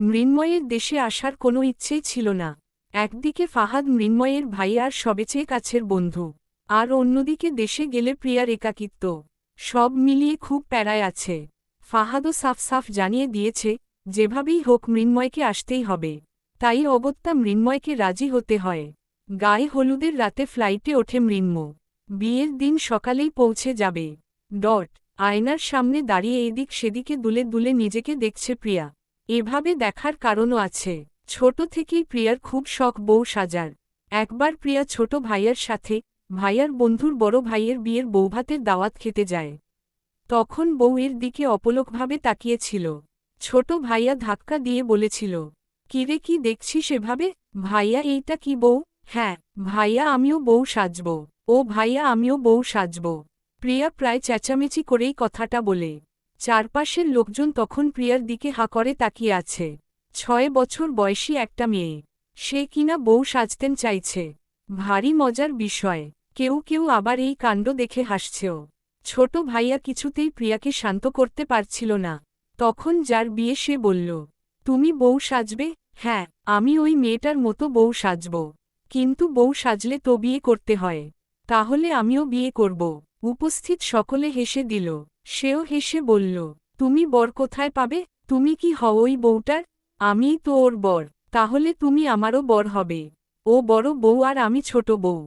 মৃন্ময়ের দেশে আসার কোনো ইচ্ছেই ছিল না। একদিকে ফাহাদ মৃন্ময়ের ভাই আর সবেচেয়ে কাছের বন্ধু, আর অন্যদিকে দেশে গেলে প্রিয়ার একাকিত্ব। সব মিলিয়ে খুব প্যারায় আছে। ফাহাদও সাফ সাফ জানিয়ে দিয়েছে, যেভাবেই হোক মৃন্ময়কে আসতেই হবে। তাই অগত্যা মৃন্ময়কে রাজি হতে হয়। গায়ে হলুদের রাতে ফ্লাইটে ওঠে মৃন্ময়। বিয়ের দিন সকালেই পৌঁছে যাবে। আয়নার সামনে দাঁড়িয়ে এদিক সেদিকে দুলে দুলে নিজেকে দেখছে প্রিয়া। এভাবে দেখার কারণও আছে। ছোট থেকেই প্রিয়ার খুব শখ বউ সাজার। একবার প্রিয়া ছোট ভাইয়ার সাথে, ভাইয়ার বন্ধুর বড় ভাইয়ের বিয়ের বৌভাতের দাওয়াত খেতে যায়। তখন বউয়ের দিকে অপলকভাবে তাকিয়েছিল। ছোট ভাইয়া ধাক্কা দিয়ে বলেছিল, কিরে কি দেখছিস এভাবে? ভাইয়া এইটা কি বউ? হ্যাঁ ভাইয়া আমিও বউ সাজব। ও ভাইয়া আমিও বউ সাজব। প্রিয়া প্রায় চেঁচামেচি করেই কথাটা বলে। চারপাশের লোকজন তখন প্রিয়ার দিকে হা করে তাকিয়ে আছে। 6 বছর বয়সী একটা মেয়ে, সে কিনা বউ সাজতেন চাইছে। ভারী মজার বিষয়। কেউ কেউ আবার এই কাণ্ড দেখে হাসছেও। ছোট ভাইয়া কিছুতেই প্রিয়াকে শান্ত করতে পারছিল না। তখন যার বিয়ে সে বলল, তুমি বউ সাজবে? হ্যাঁ আমি ওই মেয়েটার মতো বউ সাজব। কিন্তু বউ সাজলে তো বিয়ে করতে হয়। তাহলে আমিও বিয়ে করব। উপস্থিত সকলে হেসে দিল। সেও হেসে বলল, তুমি বর কোথায় পাবে? তুমি কি হও ওই বউটার? আমিই তো ওর বর। তাহলে তুমি আমারও বর হবে। ও বড় বউ আর আমি ছোট বউ।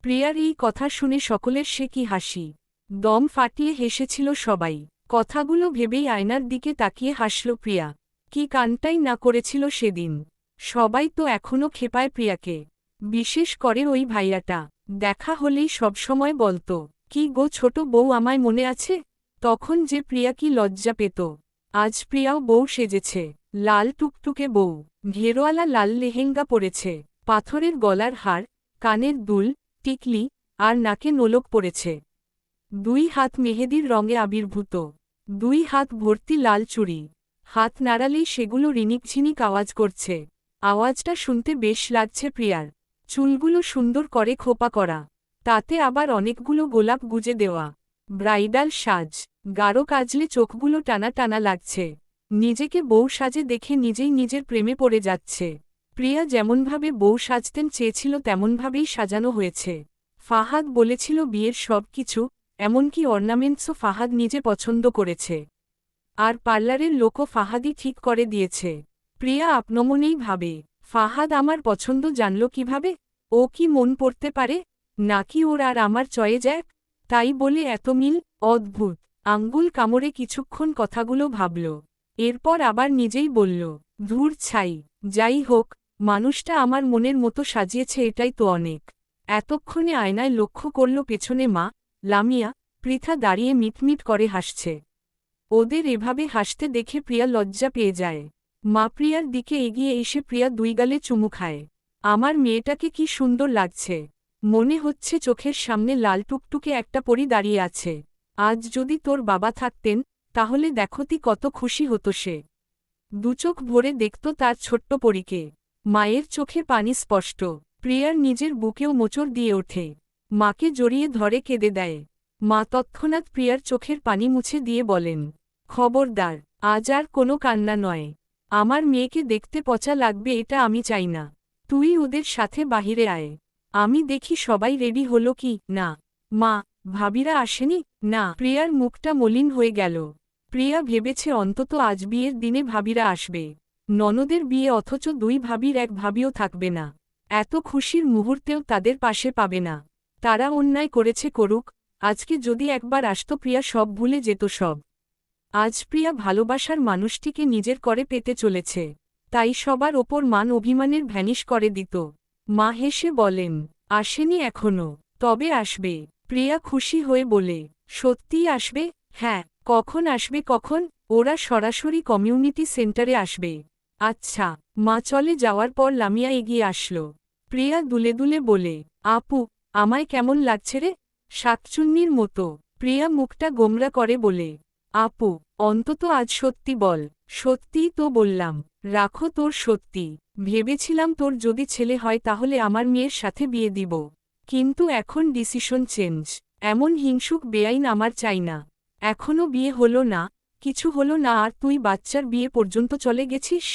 প্রিয়ার এই কথা শুনে সকলের সে কি হাসি। দম ফাটিয়ে হেসেছিল সবাই। কথাগুলো ভেবেই আয়নার দিকে তাকিয়ে হাসল প্রিয়া। কি কানটাই না করেছিল সেদিন। সবাই তো এখনও খেপায় প্রিয়াকে। বিশেষ করে ওই ভাইয়াটা। দেখা হলেই সবসময় বলতো, কি গো ছোট বউ আমায় মনে আছে? তখন যে প্রিয়া কি লজ্জা পেত। আজ প্রিয়াও বউ সেজেছে। লাল টুকটুকে বউ, ঘেরোয়ালা লাল লেহেঙ্গা পরেছে, পাথরের গলার হার, কানের দুল, টিকলি, আর নাকে নোলক পড়েছে। 2 হাত মেহেদির রঙে আবির্ভূত। 2 হাত ভর্তি লাল চুড়ি। হাত নাড়ালেই সেগুলো রিনিকঝিনিক আওয়াজ করছে। আওয়াজটা শুনতে বেশ লাগছে প্রিয়ার। চুলগুলো সুন্দর করে খোপা করা। তাতে আবার অনেকগুলো গোলাপ গুজে দেওয়া। ব্রাইডাল সাজ। গাঢ় কাজলে চোখগুলো টানা টানা লাগছে। নিজেকে বউ সাজে দেখে নিজেই নিজের প্রেমে পড়ে যাচ্ছে। প্রিয়া যেমনভাবে বউ সাজতেন চেয়েছিল তেমনভাবেই সাজানো হয়েছে। ফাহাদ বলেছিল বিয়ের সব কিছু, এমনকি অর্নামেন্টসও ফাহাদ নিজে পছন্দ করেছে। আর পার্লারের লোকও ফাহাদই ঠিক করে দিয়েছে। প্রিয়া আপনমনেই ভাবে, ফাহাদ আমার পছন্দ জানল কিভাবে? ও কি মন পড়তে পারে? নাকি ওর আর আমার চয়ে যাক? তাই বলে এত মিল? অদ্ভুত। আঙ্গুল কামড়ে কিছুক্ষণ কথাগুলো ভাবল। এরপর আবার নিজেই বলল, ধুর ছাই। যাই হোক, মানুষটা আমার মনের মতো সাজিয়েছে এটাই তো অনেক। এতক্ষণে আয়নায় লক্ষ্য করল পেছনে মা, লামিয়া, পৃথা দাঁড়িয়ে মিটমিট করে হাসছে। ওদের এভাবে হাসতে দেখে প্রিয়া লজ্জা পেয়ে যায়। মা প্রিয়ার দিকে এগিয়ে এসে প্রিয়া 2 গালে চুমু খায়। আমার মেয়েটাকে কি সুন্দর লাগছে। মনে হচ্ছে চোখের সামনে লাল টুকটুকে একটা পরী দাঁড়িয়ে আছে। আজ যদি তোর বাবা থাকতেন, তাহলে দেখতি কত খুশি হতো সে। 2 চোখ ভরে দেখত তার ছোট্ট পরীকে। মায়ের চোখে পানি স্পষ্ট। প্রিয়ার নিজের বুকেও মোচড় দিয়ে ওঠে। মাকে জড়িয়ে ধরে কেঁদে দেয়। মা তৎক্ষণাৎ প্রিয়ার চোখের পানি মুছে দিয়ে বলেন, খবরদার, আজ আর কোনো কান্না নয়। আমার মেয়েকে দেখতে পচা লাগবে এটা আমি চাই না। তুই ওদের সাথে বাহিরে আয়। আমি দেখি সবাই রেডি হলো কি না। মা, ভাবিরা আসেনি? না। প্রিয়ার মুখটা মলিন হয়ে গেল। প্রিয়া ভেবেছে অন্তত আজ বিয়ের দিনে ভাবিরা আসবে। ননদের বিয়ে অথচ 2 ভাবির এক ভাবিও থাকবে না। এত খুশির মুহূর্তেও তাদের পাশে পাবে না। তারা অন্যায় করেছে করুক, আজকে যদি একবার আসত প্রিয়া সব ভুলে যেত সব। আজ প্রিয়া ভালোবাসার মানুষটিকে নিজের করে পেতে চলেছে। তাই সবার ওপর মান অভিমানের ভ্যানিশ করে দিত। মা হেসে বলেন, আসেনি এখনো, তবে আসবে। প্রিয়া খুশি হয়ে বলে, সত্যিই আসবে? হ্যাঁ। কখন আসবে কখন? ওরা সরাসরি কমিউনিটি সেন্টারে আসবে। আচ্ছা। মা চলে যাওয়ার পর লামিয়া এগিয়ে আসল। প্রিয়া দুলে দুলে বলে, আপু, আমায় কেমন লাগছে রে? শাকচুন্নির মতো। প্রিয়া মুখটা গোমরা করে বলে, আপু, অন্তত আজ সত্যি বল। সত্যিই তো বললাম। রাখো তোর সত্যি। ভেবেছিলাম তোর যদি ছেলে হয় তাহলে আমার মেয়ের সাথে বিয়ে দিব। কিন্তু এখন ডিসিশন চেঞ্জ। এমন হিংসুক বেআইন আমার চাই না। এখনো বিয়ে হলো না, কিছু হলো না আর তুই বাচ্চার বিয়ে পর্যন্ত চলে গেছিস।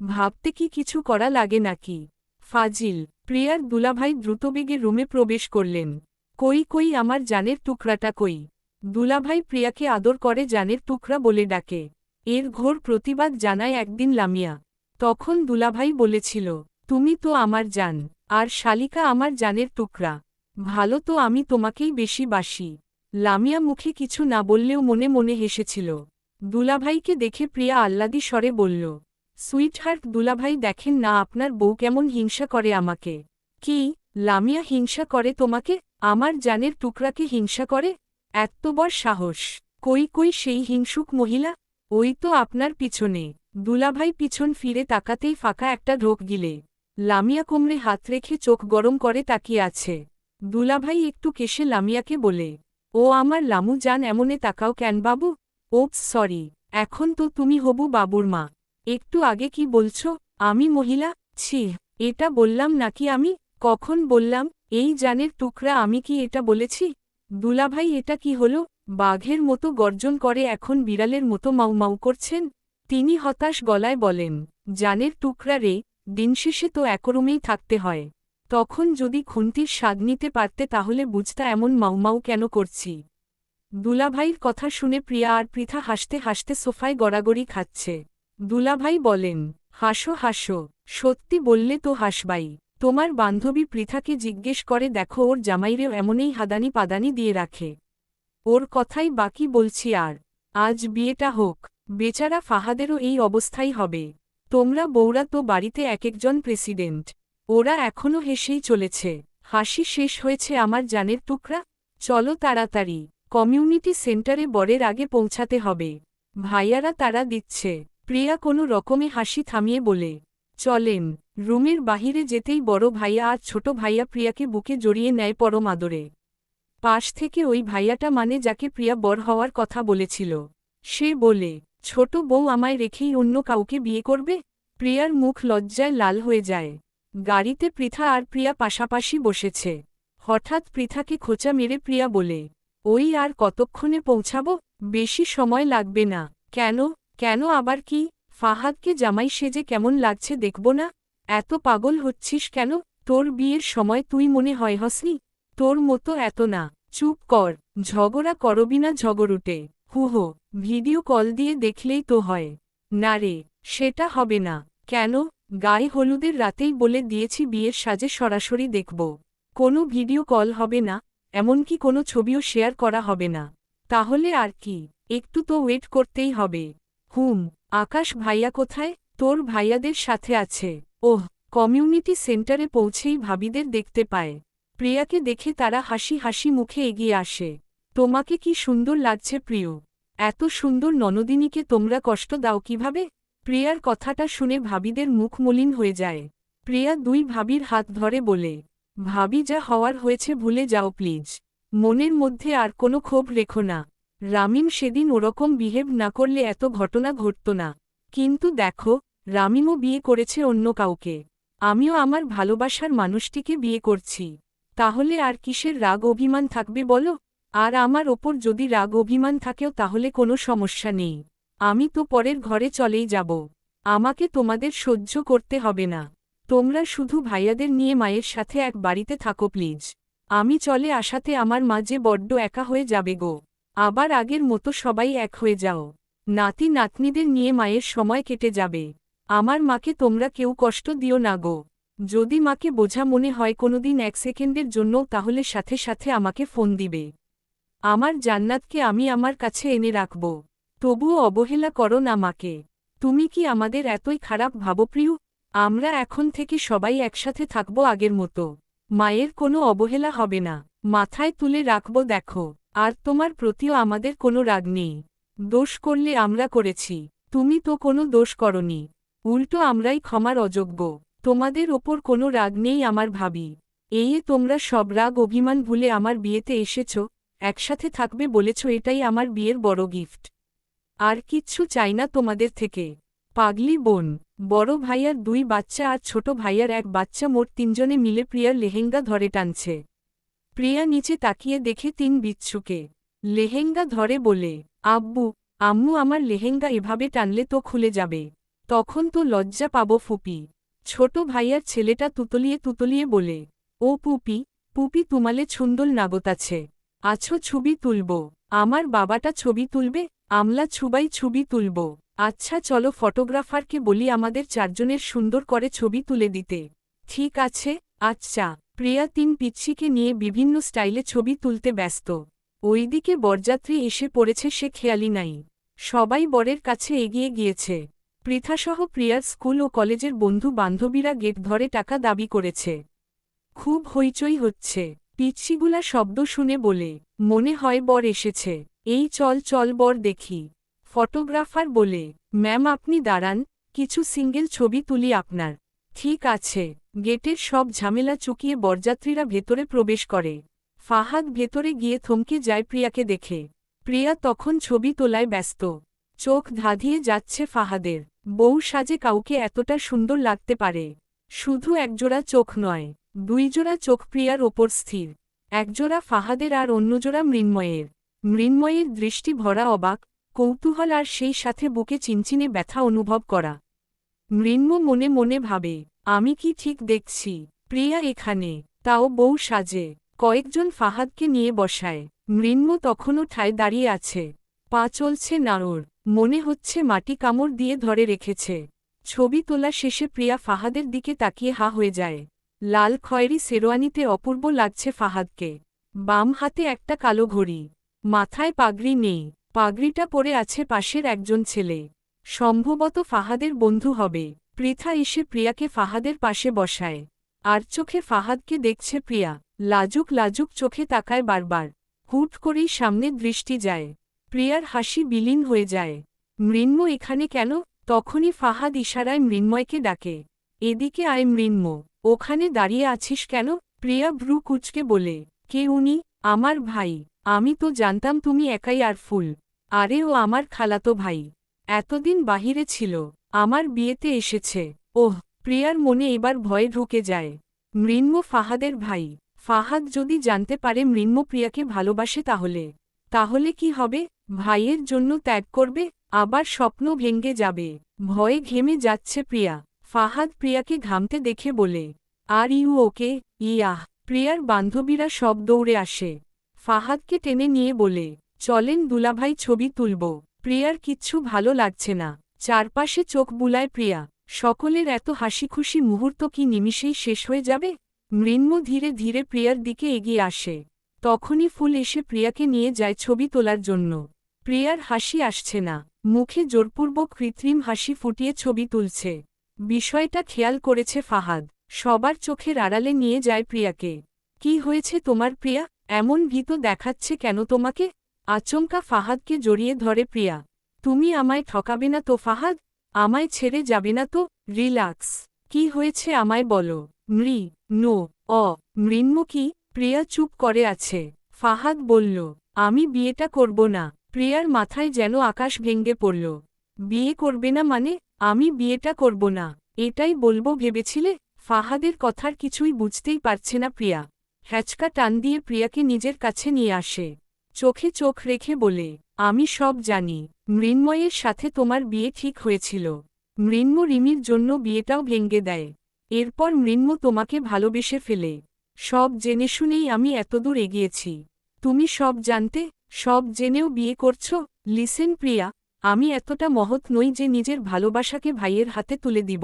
ভাবতে কি কিছু করা লাগে নাকি? ফাজিল। প্রিয়ার দুলাভাই দ্রুতবেগে রুমে প্রবেশ করলেন। কই কই আমার জানের টুকরাটা কই? দুলাভাই প্রিয়াকে আদর করে জানের টুকরা বলে ডাকে। এর ঘোর প্রতিবাদ জানায় একদিন লামিয়া। তখন দুলাভাই বলেছিল, তুমি তো আমার জান, আর শালিকা আমার জানের টুকরা। ভালো তো আমি তোমাকেই বেশি বাসি। লামিয়া মুখে কিছু না বললেও মনে মনে হেসেছিল। দুলাভাইকে দেখে প্রিয়া আহ্লাদি স্বরে বলল, সুইটহার্ট দুলাভাই দেখেন না আপনার বউ কেমন হিংসা করে আমাকে। কি, লামিয়া হিংসা করে তোমাকে? আমার জানের টুকরাকে হিংসা করে? এত বড় সাহস! কই কই সেই হিংসুক মহিলা? ওই তো আপনার পিছনে। দুলাভাই পিছন ফিরে তাকাতেই ফাঁকা একটা ঢোক গিলে লামিয়া কোমরে হাত রেখে চোখ গরম করে তাকিয়ে আছে। দুলাভাই একটু কেশে লামিয়াকে বলে, ও আমার লামু জান এমনে তাকাও কেন বাবু? ওপস সরি, এখন তো তুমি হবু বাবুর মা। একটু আগে কি বলছো আমি মহিলা? ছি, এটা বললাম নাকি আমি? কখন বললাম? এই জানের টুকরা আমি কি এটা বলেছি? দুলাভাই এটা কি হলো? বাঘের মতো গর্জন করে এখন বিড়ালের মতো মাউ মাউ করছেন? তিনি হতাশ গলায় বলেন, জানের টুকরা রে, দিনশেষে তো একরুমেই থাকতে হয়। তখন যদি খুন্তির স্বাদ নিতে পারতে তাহলে বুঝতা এমন মাউ কেন করছি। দুলাভাইয়ের কথা শুনে প্রিয়া আর পৃথা হাসতে হাসতে সোফায় গড়াগড়ি খাচ্ছে। দুলাভাই বলেন, হাসো হাসো, সত্যি বললে তো হাসবাই। তোমার বান্ধবী পৃথাকে জিজ্ঞেস করে দেখো ওর জামাইরেও এমনই হাদানি পাদানি দিয়ে রাখে। ওর কথাই বাকি বলছি আর। আজ বিয়েটা হোক, বেচারা ফাহাদেরও এই অবস্থাই হবে। তোমরা বউরা তো বাড়িতে একজন প্রেসিডেন্ট। ওরা এখনও হেসেই চলেছে। হাসি শেষ হয়েছে আমার জানের টুকরা। চলো তাড়াতাড়ি কমিউনিটি সেন্টারে বরের আগে পৌঁছাতে হবে। ভাইয়ারা তারা দিচ্ছে। প্রিয়া কোনো রকমে হাসি থামিয়ে বলে, চলেন। রুমের বাহিরে যেতেই বড় ভাইয়া আর ছোট ভাইয়া প্রিয়াকে বুকে জড়িয়ে নেয় পরম আদরে। পাশ থেকে ওই ভাইয়াটা মানে যাকে প্রিয়া বর হওয়ার কথা বলেছিল। সে বলে, ছোট বউ আমায় রেখেই অন্য কাউকে বিয়ে করবে? প্রিয়ার মুখ লজ্জায় লাল হয়ে যায়। গাড়িতে পৃথা আর প্রিয়া পাশাপাশি বসেছে। হঠাৎ পৃথাকে খোঁচা মেরে প্রিয়া বলে, ওই আর কতক্ষণে পৌঁছাবো? বেশি সময় লাগবে না। কেন? কেন আবার কি? ফাহাদকে জামাই সেজে কেমন লাগছে দেখব না? এত পাগল হচ্ছিস কেন? তোর বিয়ের সময় তুই মনে হয় হসনি? তোর মতো এত না। চুপ কর, ঝগড়া করবি না ঝগড়ুটে। হুহো, ভিডিও কল দিয়ে দেখলেই তো হয়। না রে, সেটা হবে না। কেন? গায়ে হলুদের রাতেই বলে দিয়েছি বিয়ের সাজে সরাসরি দেখব। কোনো ভিডিও কল হবে না, এমনকি কোনো ছবিও শেয়ার করা হবে না। তাহলে আর কি, একটু তো ওয়েট করতেই হবে। আকাশ ভাইয়া কোথায়? তোর ভাইয়াদের সাথে আছে। ওহ, কমিউনিটি সেন্টারে পৌঁছেই ভাবিদের দেখতে পায়। প্রিয়াকে দেখে তারা হাসি হাসি মুখে এগিয়ে আসে। তোমাকে কি সুন্দর লাগছে প্রিয়। এত সুন্দর ননদিনীকে তোমরা কষ্ট দাও কিভাবে? প্রিয়ার কথাটা শুনে ভাবিদের মুখ মলিন হয়ে যায়। প্রিয়া দুই ভাবির হাত ধরে বলে, ভাবি যা হওয়ার হয়েছে ভুলে যাও প্লিজ। মনের মধ্যে আর কোনো ক্ষোভ রেখো না। রামিম সেদিন ওরকম বিহেভ না করলে এত ঘটনা ঘটত না। কিন্তু দেখো, রামিমও বিয়ে করেছে অন্য কাউকে। আমিও আমার ভালোবাসার মানুষটিকে বিয়ে করছি। তাহলে আর কিসের রাগ অভিমান থাকবে বলো? আর আমার ওপর যদি রাগ অভিমান থাকেও তাহলে কোনো সমস্যা নেই। আমি তো পরের ঘরে চলেই যাব। আমাকে তোমাদের সহ্য করতে হবে না। তোমরা শুধু ভাইয়াদের নিয়ে মায়ের সাথে এক বাড়িতে থাকো প্লিজ। আমি চলে আসাতে আমার মা যে বড্ড একা হয়ে যাবে গো। আবার আগের মতো সবাই এক হয়ে যাও। নাতি নাতনিদের নিয়ে মায়ের সময় কেটে যাবে। আমার মাকে তোমরা কেউ কষ্ট দিও না গো। যদি মাকে বোঝা মনে হয় কোনোদিন 1 সেকেন্ডের জন্য তাহলে সাথে সাথে আমাকে ফোন দিবে। আমার জান্নাতকে আমি আমার কাছে এনে রাখব। তবুও অবহেলা করো না মাকে। তুমি কি আমাদের এতই খারাপ ভাবো প্রিয়? আমরা এখন থেকে সবাই একসাথে থাকব আগের মতো। মায়ের কোনো অবহেলা হবে না। মাথায় তুলে রাখব দেখো। আর তোমার প্রতিও আমাদের কোনো রাগ নেই। দোষ করলে আমরা করেছি। তুমি তো কোনো দোষ করনি। উল্টো আমরাই ক্ষমার অযোগ্য। তোমাদের ওপর কোনো রাগ নেই আমার ভাবি। তোমরা সব রাগ অভিমান ভুলে আমার বিয়েতে এসেছ, একসাথে থাকবে বলেছ, এটাই আমার বিয়ের বড় গিফট। আর কিচ্ছু চাই না তোমাদের থেকে। পাগলি বোন, বড় ভাইয়ার 2 বাচ্চা আর ছোট ভাইয়ার 1 বাচ্চা, মোট 3 জনে মিলে প্রিয়ার লেহেঙ্গা ধরে টানছে। প্রিয়া নিচে তাকিয়ে দেখে 3 বিচ্ছুকে লেহেঙ্গা ধরে বলে, আব্বু, আম্মু আমার লেহেঙ্গা এভাবে টানলে তো খুলে যাবে। তখন তো লজ্জা পাবো ফুপি। ছোট ভাইয়ার ছেলেটা তুতলিয়ে তুতলিয়ে বলে, ও পুপি, পুপি তুমালে ছুন্দল নাগতাছে, আছো ছবি তুলব। আমার বাবাটা ছবি তুলবে, আমলা ছুবাই ছবি তুলব। আচ্ছা চলো ফটোগ্রাফারকে বলি আমাদের চারজনের সুন্দর করে ছবি তুলে দিতে। ঠিক আছে, আচ্ছা। প্রিয়া তিন পিচ্ছিকে নিয়ে বিভিন্ন স্টাইলে ছবি তুলতে ব্যস্ত। ওইদিকে বরযাত্রী এসে পড়েছে, সে খেয়ালি নাই। সবাই বরের কাছে এগিয়ে গিয়েছে। পৃথাসহ প্রিয়ার স্কুল ও কলেজের বন্ধু বান্ধবীরা গেট ধরে টাকা দাবি করেছে। খুব হইচই হচ্ছে। পিচ্ছিগুলা শব্দ শুনে বলে, মনে হয় বর এসেছে, এই চল চল বর দেখি। ফটোগ্রাফার বলে, ম্যাম আপনি দাঁড়ান, কিছু সিঙ্গেল ছবি তুলি আপনার। ঠিক আছে। গেটের সব ঝামেলা চুকিয়ে বরযাত্রীরা ভেতরে প্রবেশ করে। ফাহাদ ভেতরে গিয়ে থমকে যায় প্রিয়াকে দেখে। প্রিয়া তখন ছবি তোলায় ব্যস্ত। চোখ ধাঁধিয়ে যাচ্ছে ফাহাদের। বউ সাজে কাউকে এতটা সুন্দর লাগতে পারে? শুধু একজোড়া চোখ নয়, দুইজোড়া চোখ প্রিয়ার ওপর স্থির। একজোড়া ফাহাদের আর অন্যজোড়া মৃন্ময়ের। মৃন্ময়ের দৃষ্টি ভরা অবাক, কৌতূহল আর সেই সাথে বুকে চিনচিনে ব্যথা অনুভব করা। মৃন্ময় মনে মনে ভাবে, আমি কি ঠিক দেখছি? প্রিয়া এখানে, তাও বউ সাজে। কয়েকজন ফাহাদকে নিয়ে বসায়। মৃন্ময় তখনও ঠায় দাঁড়িয়ে আছে। পা চলছে নাড়র, মনে হচ্ছে মাটি কামড় দিয়ে ধরে রেখেছে। ছবি তোলা শেষে প্রিয়া ফাহাদের দিকে তাকিয়ে হা হয়ে যায়। লাল খয়েরি শেরওয়ানিতে অপূর্ব লাগছে ফাহাদকে। বাম হাতে একটা কালো ঘড়ি। মাথায় পাগড়ি নেই, পাগড়িটা পরে আছে পাশের একজন ছেলে। সম্ভবত ফাহাদের বন্ধু হবে। পৃথা এসে প্রিয়াকে ফাহাদের পাশে বসায়। আর চোখে ফাহাদকে দেখছে প্রিয়া। লাজুক লাজুক চোখে তাকায় বারবার। হুট করেই সামনে দৃষ্টি যায়। প্রিয়ার হাসি বিলীন হয়ে যায়। মৃন্ময় এখানে কেন? তখনই ফাহাদ ইশারায় মৃন্ময়কে ডাকে, এদিকে আয় মৃন্ময়, ওখানে দাঁড়িয়ে আছিস কেন? প্রিয়া ভ্রু কুঁচকে বলে, কে উনি? আমার ভাই। আমি তো জানতাম তুমি একাই আর ফুল। আরে ও আমার খালাতো ভাই, এতদিন বাহিরে ছিল, আমার বিয়েতে এসেছে। ওহ! প্রিয়ার মনে এবার ভয়ে ঢুকে যায়। মৃন্ময় ফাহাদের ভাই। ফাহাদ যদি জানতে পারে মৃন্ময় প্রিয়াকে ভালোবাসে তাহলে কি হবে? ভাইয়ের জন্য ত্যাগ করবে? আবার স্বপ্ন ভেঙে যাবে। ভয়ে ঘেমে যাচ্ছে প্রিয়া। ফাহাদ প্রিয়াকে ঘামতে দেখে বলে, আর ইউ ওকে? ইয়াহ! প্রিয়ার বান্ধবীরা সব দৌড়ে আসে। ফাহাদকে টেনে নিয়ে বলে, চলেন দুলাভাই ছবি তুলব। প্রিয়ার কিচ্ছু ভালো লাগছে না। চারপাশে চোখ বুলায় প্রিয়া। সকলের এত হাসিখুশি মুহূর্ত কি নিমিষেই শেষ হয়ে যাবে? মৃন্ময় ধীরে ধীরে প্রিয়ার দিকে এগিয়ে আসে। তখনই ফুল এসে প্রিয়াকে নিয়ে যায় ছবি তোলার জন্য। প্রিয়ার হাসি আসছে না, মুখে জোরপূর্বক কৃত্রিম হাসি ফুটিয়ে ছবি তুলছে। বিষয়টা খেয়াল করেছে ফাহাদ। সবার চোখের আড়ালে নিয়ে যায় প্রিয়াকে। কি হয়েছে তোমার প্রিয়া? এমন ভীত দেখাচ্ছে কেন তোমাকে? আচমকা ফাহাদকে জড়িয়ে ধরে প্রিয়া। তুমি আমায় ঠকাবে না তো ফাহাদ? আমায় ছেড়ে যাবে না তো? রিল্যাক্স। কি হয়েছে আমায় বলো। নো। মৃন্ময় কি? প্রিয়া চুপ করে আছে। ফাহাদ বলল, আমি বিয়েটা করব না। প্রিয়ার মাথায় যেন আকাশ ভেঙে পড়ল। বিয়ে করবে না মানে? আমি বিয়েটা করব না, এটাই বলবো ভেবেছিলে? ফাহাদের কথার কিছুই বুঝতেই পারছে না প্রিয়া। হ্যাচকা টান দিয়ে প্রিয়াকে নিজের কাছে নিয়ে আসে। চোখে চোখ রেখে বলে, আমি সব জানি। মৃন্ময়ের সাথে তোমার বিয়ে ঠিক হয়েছিল। মৃন্ময় রিমির জন্য বিয়েটাও ভেঙে দেয়। এরপর মৃন্ময় তোমাকে ভালোবেসে ফেলে। সব জেনে শুনেই আমি এতদূর এগিয়েছি। তুমি সব জানতে, সব জেনেও বিয়ে করছো? লিসেন প্রিয়া, আমি এতটা মহৎ নই যে নিজের ভালোবাসাকে ভাইয়ের হাতে তুলে দিব।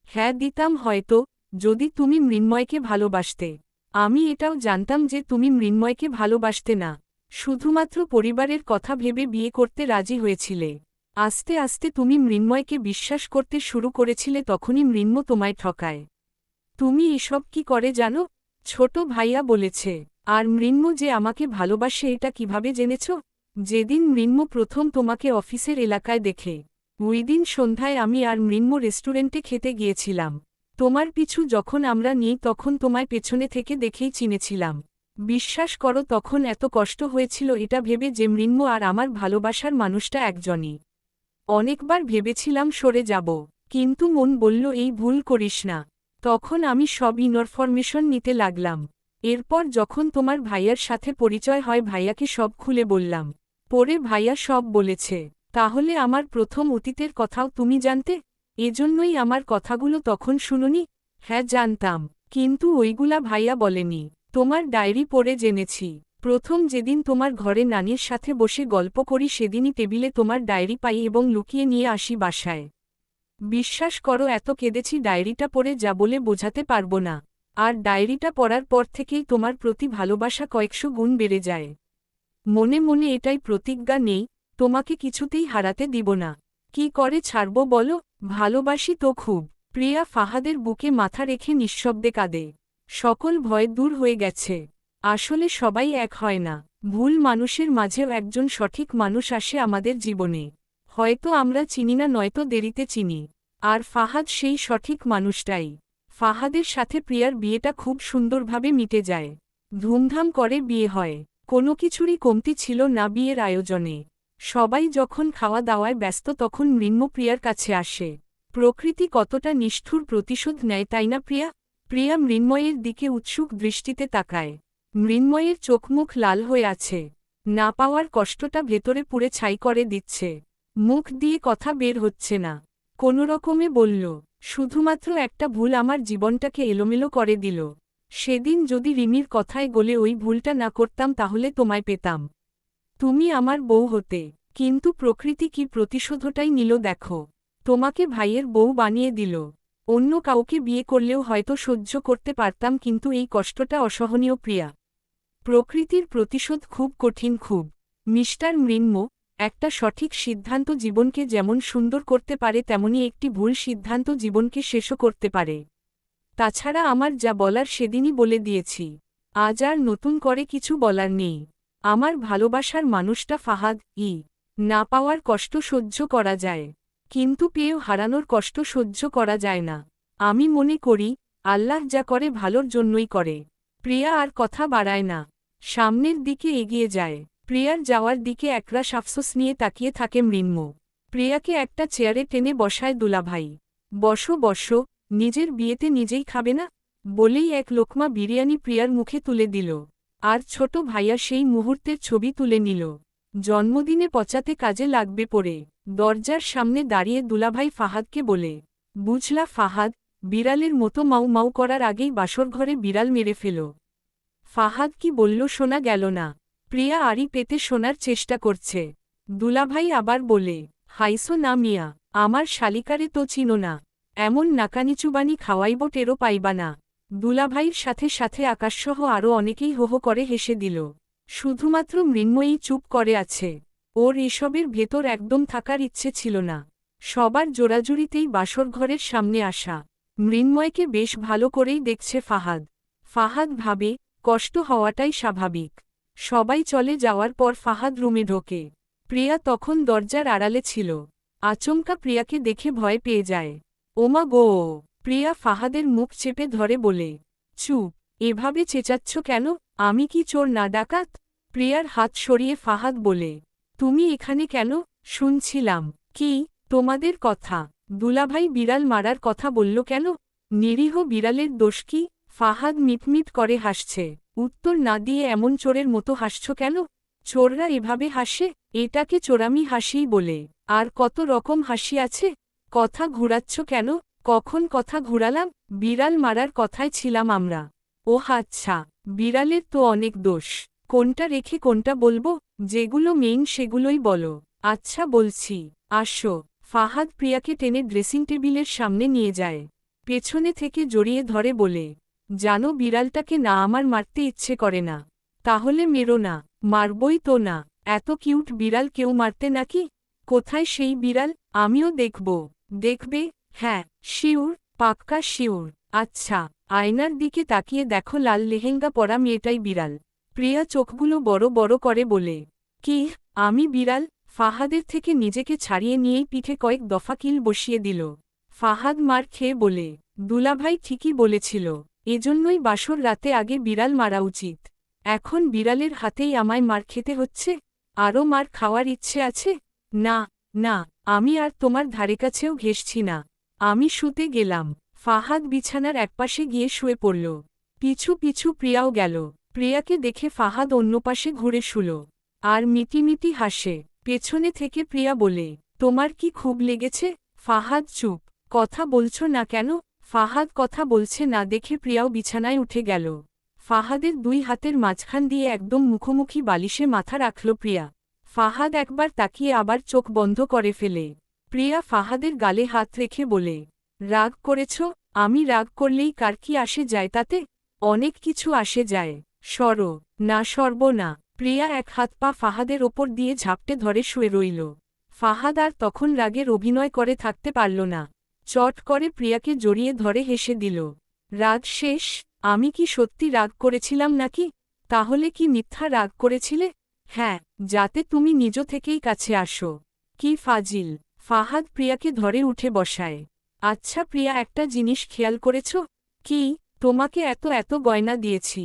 হ্যাঁ দিতাম হয়তো, যদি তুমি মৃন্ময়কে ভালোবাসতে। আমি এটাও জানতাম যে তুমি মৃন্ময়কে ভালোবাসতে না, শুধুমাত্র পরিবারের কথা ভেবে বিয়ে করতে রাজি হয়েছিলে। আস্তে আস্তে তুমি মৃন্ময়কে বিশ্বাস করতে শুরু করেছিলে, তখনই মৃন্ময় তোমায় ঠকায়। তুমি এসব কি করে জানো? ছোট ভাইয়া বলেছে। আর মৃন্ময় যে আমাকে ভালোবাসে এটা কিভাবে জেনেছ? যেদিন মৃন্ময় প্রথম তোমাকে অফিসের এলাকায় দেখে, ওইদিন সন্ধ্যায় আমি আর মৃন্ময় রেস্টুরেন্টে খেতে গিয়েছিলাম। তোমার পিছু যখন আমরা নিই তখন তোমায় পেছনে থেকে দেখেই চিনেছিলাম। বিশ্বাস করো তখন এত কষ্ট হয়েছিল এটা ভেবে যে মৃন্ময় আর আমার ভালোবাসার মানুষটা একজনই। অনেকবার ভেবেছিলাম সরে যাব, কিন্তু মন বলল এই ভুল করিস না। তখন আমি সব ইনফরমেশন নিতে লাগলাম। এরপর যখন তোমার ভাইয়ার সাথে পরিচয় হয় ভাইয়াকে সব খুলে বললাম। পরে ভাইয়া সব বলেছে। তাহলে আমার প্রথম অতীতের কথাও তুমি জানতে? এজন্যই আমার কথাগুলো তখন শুনোনি? হ্যাঁ জানতাম, কিন্তু ওইগুলা ভাইয়া বলেনি। তোমার ডায়েরি পড়ে জেনেছি। প্রথম যেদিন তোমার ঘরে নানির সাথে বসে গল্প করি সেদিনই টেবিলে তোমার ডায়েরি পাই এবং লুকিয়ে নিয়ে আসি বাসায়। বিশ্বাস করো এত কেঁদেছি ডায়েরিটা পড়ে যা বলে বোঝাতে পারবো না। আর ডায়েরিটা পড়ার পর থেকেই তোমার প্রতি ভালোবাসা কয়েকশো গুণ বেড়ে যায়। মনে মনে এটাই প্রতিজ্ঞা নেই, তোমাকে কিছুতেই হারাতে দিব না। কি করে ছাড়ব বলো? ভালোবাসি তো খুব। প্রিয়া ফাহাদের বুকে মাথা রেখে নিঃশব্দে কাঁদে। সকল ভয় দূর হয়ে গেছে। আসলে সবাই এক হয় না। ভুল মানুষের মাঝেও একজন সঠিক মানুষ আসে আমাদের জীবনে। হয়তো আমরা চিনি না, নয়তো দেরিতে চিনি। আর ফাহাদ সেই সঠিক মানুষটাই। ফাহাদের সাথে প্রিয়ার বিয়েটা খুব সুন্দরভাবে মিটে যায়। ধুমধাম করে বিয়ে হয়। কোনো কিছুরই কমতি ছিল না বিয়ের আয়োজনে। সবাই যখন খাওয়া দাওয়ায় ব্যস্ত তখন মৃন্ময় প্রিয়ার কাছে আসে। প্রকৃতি কতটা নিষ্ঠুর প্রতিশোধ নেয় তাই না প্রিয়া? প্রিয়া মৃন্ময়ের দিকে উৎসুক দৃষ্টিতে তাকায়। মৃন্ময়ের চোখমুখ লাল হয়ে আছে। না পাওয়ার কষ্টটা ভেতরে পুড়ে ছাই করে দিচ্ছে। মুখ দিয়ে কথা বের হচ্ছে না। কোনোরকমে বলল, শুধুমাত্র একটা ভুল আমার জীবনটাকে এলোমেলো করে দিল। সেদিন যদি রিমির কথায় গলে ওই ভুলটা না করতাম তাহলে তোমায় পেতাম। তুমি আমার বউ হতে। কিন্তু প্রকৃতি কি প্রতিশোধটাই নিল দেখো। তোমাকে ভাইয়ের বউ বানিয়ে দিল। অন্য কাউকে বিয়ে করলেও হয়তো সহ্য করতে পারতাম, কিন্তু এই কষ্টটা অসহনীয় প্রিয়া। প্রকৃতির প্রতিশোধ খুব কঠিন খুব। মিস্টার মৃন্ময়, একটা সঠিক সিদ্ধান্ত জীবনকে যেমন সুন্দর করতে পারে তেমনি একটি ভুল সিদ্ধান্ত জীবনকে শেষও করতে পারে। তাছাড়া আমার যা বলার সেদিনই বলে দিয়েছি। আজ আর নতুন করে কিছু বলার নেই। আমার ভালোবাসার মানুষটা ফাহাদ না পাওয়ার কষ্ট সহ্য করা যায়, কিন্তু পেয়েও হারানোর কষ্ট সহ্য করা যায় না। আমি মনে করি আল্লাহ যা করে ভালোর জন্যই করে। প্রিয়া আর কথা বাড়ায় না। সামনের দিকে এগিয়ে যায়। প্রিয়ার যাওয়ার দিকে একরাশ আফসোস নিয়ে তাকিয়ে থাকে মৃন্ময়। প্রিয়াকে একটা চেয়ারে টেনে বসায় দুলাভাই। বসো বসো, নিজের বিয়েতে নিজেই খাবে না? বলেই এক লোকমা বিরিয়ানি প্রিয়ার মুখে তুলে দিল। আর ছোট ভাইয়া সেই মুহূর্তের ছবি তুলে নিল। জন্মদিনে পচাতে কাজে লাগবে পড়ে। দরজার সামনে দাঁড়িয়ে দুলাভাই ফাহাদকে বলে, বুঝলা ফাহাদ, বিড়ালের মতো মাউ মাউ করার আগেই বাসরঘরে বিড়াল মেরে ফেল। ফাহাদ কি বলল শোনা গেল না। প্রিয়া আড়ি পেতে শোনার চেষ্টা করছে। দুলাভাই আবার বলে, হাইসো না মিয়া, আমার শালিকারে তো চিনো না। এমন নাকানিচুবানি খাওয়াইব টেরো পাইবা না। দুলাভাইয়ের সাথে সাথে আকাশসহ আরও অনেকেই হো হো করে হেসে দিল। শুধুমাত্র মৃন্ময়ই চুপ করে আছে। ওর এসবের ভেতর একদম থাকার ইচ্ছে ছিল না। সবার জোরাজুরিতেই বাসরঘরের সামনে আসা। মৃন্ময়কে বেশ ভালো করেই দেখছে ফাহাদ। ফাহাদ ভাবে, কষ্ট হওয়াটাই স্বাভাবিক। সবাই চলে যাওয়ার পর ফাহাদ রুমে ঢোকে। প্রিয়া তখন দরজার আড়ালে ছিল। আচমকা প্রিয়াকে দেখে ভয় পেয়ে যায়। ওমা গো! প্রিয়া ফাহাদের মুখ চেপে ধরে বলে, চুপ, এভাবে চেঁচাচ্ছ কেন? আমি কি চোর না ডাকাত? প্রিয়ার হাত সরিয়ে ফাহাদ বলে, তুমি এখানে কেন? শুনছিলাম। কি? তোমাদের কথা। দুলাভাই বিড়াল মারার কথা বলল কেন? নিরীহ বিড়ালের দোষ কি? ফাহাদ মিটমিট করে হাসছে। উত্তর না দিয়ে এমন চোরের মতো হাসছ কেন? চোররা এভাবে হাসে? এটাকে চোরামি হাসিই বলে। আর কত রকম হাসি আছে। কথা ঘুরাচ্ছ কেন? কখন কথা ঘুরালাম? বিড়াল মারার কথায় ছিলাম আমরা। ও আচ্ছা, বিড়ালের তো অনেক দোষ। কোনটা রেখে কোনটা বলবো? যেগুলো মেইন সেগুলোই বলো। আচ্ছা বলছি, আসো। ফাহাদ প্রিয়াকে টেনে ড্রেসিং টেবিলের সামনে নিয়ে যায়। পেছনে থেকে জড়িয়ে ধরে বলে, জানো বিড়ালটাকে না আমার মারতে ইচ্ছে করে না। তাহলে মেরো না। মারবই তো না। এত কিউট বিড়াল কেউ মারতে নাকি? কোথায় সেই বিড়াল? আমিও দেখব। দেখবে? হ্যাঁ, শিউর, পাক্কা শিউর। আচ্ছা, আয়নার দিকে তাকিয়ে দেখো লাল লেহেঙ্গা পরা মেয়েটাই বিড়াল। প্রিয়া চোখগুলো বড় বড় করে বলে, কি? আমি বিড়াল? ফাহাদের থেকে নিজেকে ছাড়িয়ে নিয়েই পিঠে কয়েক দফা কিল বসিয়ে দিল। ফাহাদ মার খেয়ে বলে, দুলাভাই ঠিকই বলেছিল। এজন্যই বাসর রাতে আগে বিড়াল মারা উচিত। এখন বিড়ালের হাতেই আমায় মার খেতে হচ্ছে। আরও মার খাওয়ার ইচ্ছে আছে? না, না, আমি আর তোমার ধারেকাছেও ঘেঁষছি না। আমি শুতে গেলাম। ফাহাদ বিছানার একপাশে গিয়ে শুয়ে পড়ল। পিছু পিছু প্রিয়াও গেল। প্রিয়াকে দেখে ফাহাদ অন্য পাশে ঘুরে শুল। আর মিটিমিটি হাসে। পেছনে থেকে প্রিয়া বলে, তোমার কি খুব লেগেছে? ফাহাদ চুপ। কথা বলছো না কেন? ফাহাদ কথা বলছে না দেখে প্রিয়াও বিছানায় উঠে গেল। ফাহাদের দুই হাতের মাঝখান দিয়ে একদম মুখোমুখি বালিশে মাথা রাখল প্রিয়া। ফাহাদ একবার তাকিয়ে আবার চোখ বন্ধ করে ফেলে। প্রিয়া ফাহাদের গালে হাত রেখে বলে, রাগ করেছ? আমি রাগ করলেই কার কি আসে যায় তাতে? অনেক কিছু আসে যায়। সর। না সরব না। প্রিয়া এক হাত পা ফাহাদের ওপর দিয়ে ঝাপটে ধরে শুয়ে রইল। ফাহাদ আর তখন রাগের অভিনয় করে থাকতে পারল না। চট করে প্রিয়াকে জড়িয়ে ধরে হেসে দিল। রাগ শেষ? আমি কি সত্যি রাগ করেছিলাম নাকি? তাহলে কি মিথ্যা রাগ করেছিলে? হ্যাঁ, যাতে তুমি নিজ থেকেই কাছে আসো। কি ফাজিল। ফাহাদ প্রিয়াকে ধরে উঠে বসায়। আচ্ছা প্রিয়া, একটা জিনিস খেয়াল করেছ? কি? তোমাকে এত এত গয়না দিয়েছি,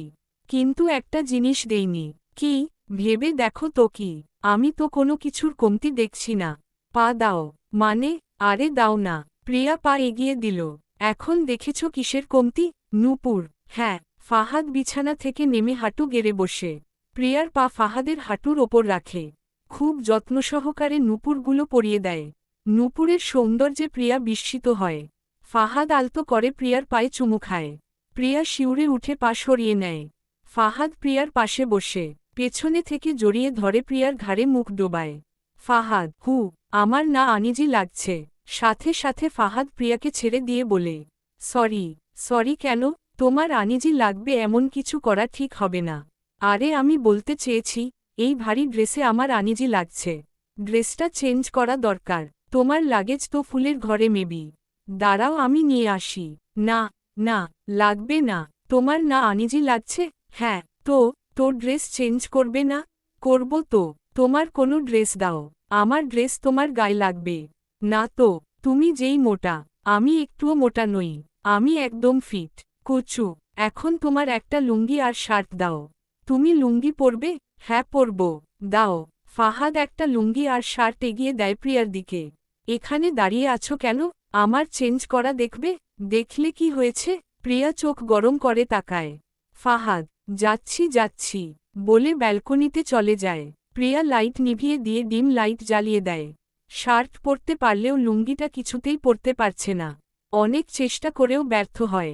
কিন্তু একটা জিনিস দেইনি। কি? ভেবে দেখো তো কি। আমি তো কোনো কিছুর কমতি দেখছি না। পা দাও। মানে? আরে দাও না। প্রিয়া পা এগিয়ে দিল। এখন দেখেছ কিসের কমতি? নূপুর। হ্যাঁ। ফাহাদ বিছানা থেকে নেমে হাঁটু গেড়ে বসে প্রিয়ার পা ফাহাদের হাঁটুর ওপর রাখে। খুব যত্নসহকারে নূপুরগুলো পরিয়ে দেয়। নূপুরের সৌন্দর্যে প্রিয়া বিস্মিত হয়। ফাহাদ আলতো করে প্রিয়ার পায়ে চুমু খায়। প্রিয়া শিউরে উঠে পা সরিয়ে নেয়। ফাহাদ প্রিয়ার পাশে বসে পেছনে থেকে জড়িয়ে ধরে প্রিয়ার ঘাড়ে মুখ ডোবায়। ফাহাদ, হু, আমার না আনিজি লাগছে। সাথে সাথে ফাহাদ প্রিয়াকে ছেড়ে দিয়ে বলে, সরি। সরি কেন? তোমার আনিজি লাগবে এমন কিছু করা ঠিক হবে না। আরে আমি বলতে চেয়েছি, এই ভারী ড্রেসে আমার আনিজি লাগছে। ড্রেসটা চেঞ্জ করা দরকার। তোমার লাগেজ তো ফুলের ঘরে মেবি। দাঁড়াও আমি নিয়ে আসি। না, না, লাগবে না। তোমার না আনিজি লাগছে? হ্যাঁ। তো তোর ড্রেস চেঞ্জ করবে না? করব তো। তোমার কোনো ড্রেস দাও। আমার ড্রেস তোমার গায়ে লাগবে। না তো। তুমি যেই মোটা। আমি একটুও মোটা নই। আমি একদম ফিট। কুচু। এখন তোমার একটা লুঙ্গি আর শার্ট দাও। তুমি লুঙ্গি পরবে? হ্যাঁ পরব। দাও। ফাহাদ একটা লুঙ্গি আর শার্ট এগিয়ে দেয় প্রিয়ার দিকে। এখানে দাঁড়িয়ে আছো কেন? আমার চেঞ্জ করা দেখবে? দেখলে কি হয়েছে? প্রিয়া চোখ গরম করে তাকায়। ফাহাদ, যাচ্ছি যাচ্ছি বলে ব্যালকনিতে চলে যায়। প্রিয়া লাইট নিভিয়ে দিয়ে ডিম লাইট জ্বালিয়ে দেয়। শার্ট পরতে পারলেও লুঙ্গিটা কিছুতেই পরতে পারছে না। অনেক চেষ্টা করেও ব্যর্থ হয়।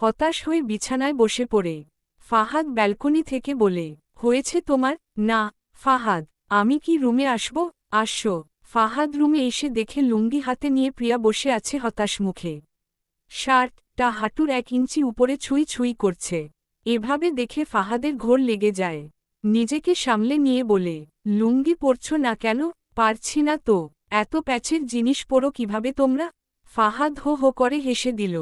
হতাশ হয়ে বিছানায় বসে পড়ে। ফাহাদ ব্যালকনি থেকে বলে, হয়েছে তোমার? না। ফাহাদ, আমি কি রুমে আসব? আসো। ফাহাদ রুমে এসে দেখে লুঙ্গি হাতে নিয়ে প্রিয়া বসে আছে হতাশ মুখে। শার্টটা হাঁটুর 1 ইঞ্চি উপরে ছুঁই ছুঁই করছে। এভাবে দেখে ফাহাদের ঘোর লেগে যায়। নিজেকে সামলে নিয়ে বলে, লুঙ্গি পরছ না কেন? পারছি না তো। এত প্যাচের জিনিস পরো কিভাবে তোমরা? ফাহাদ হো হো করে হেসে দিল।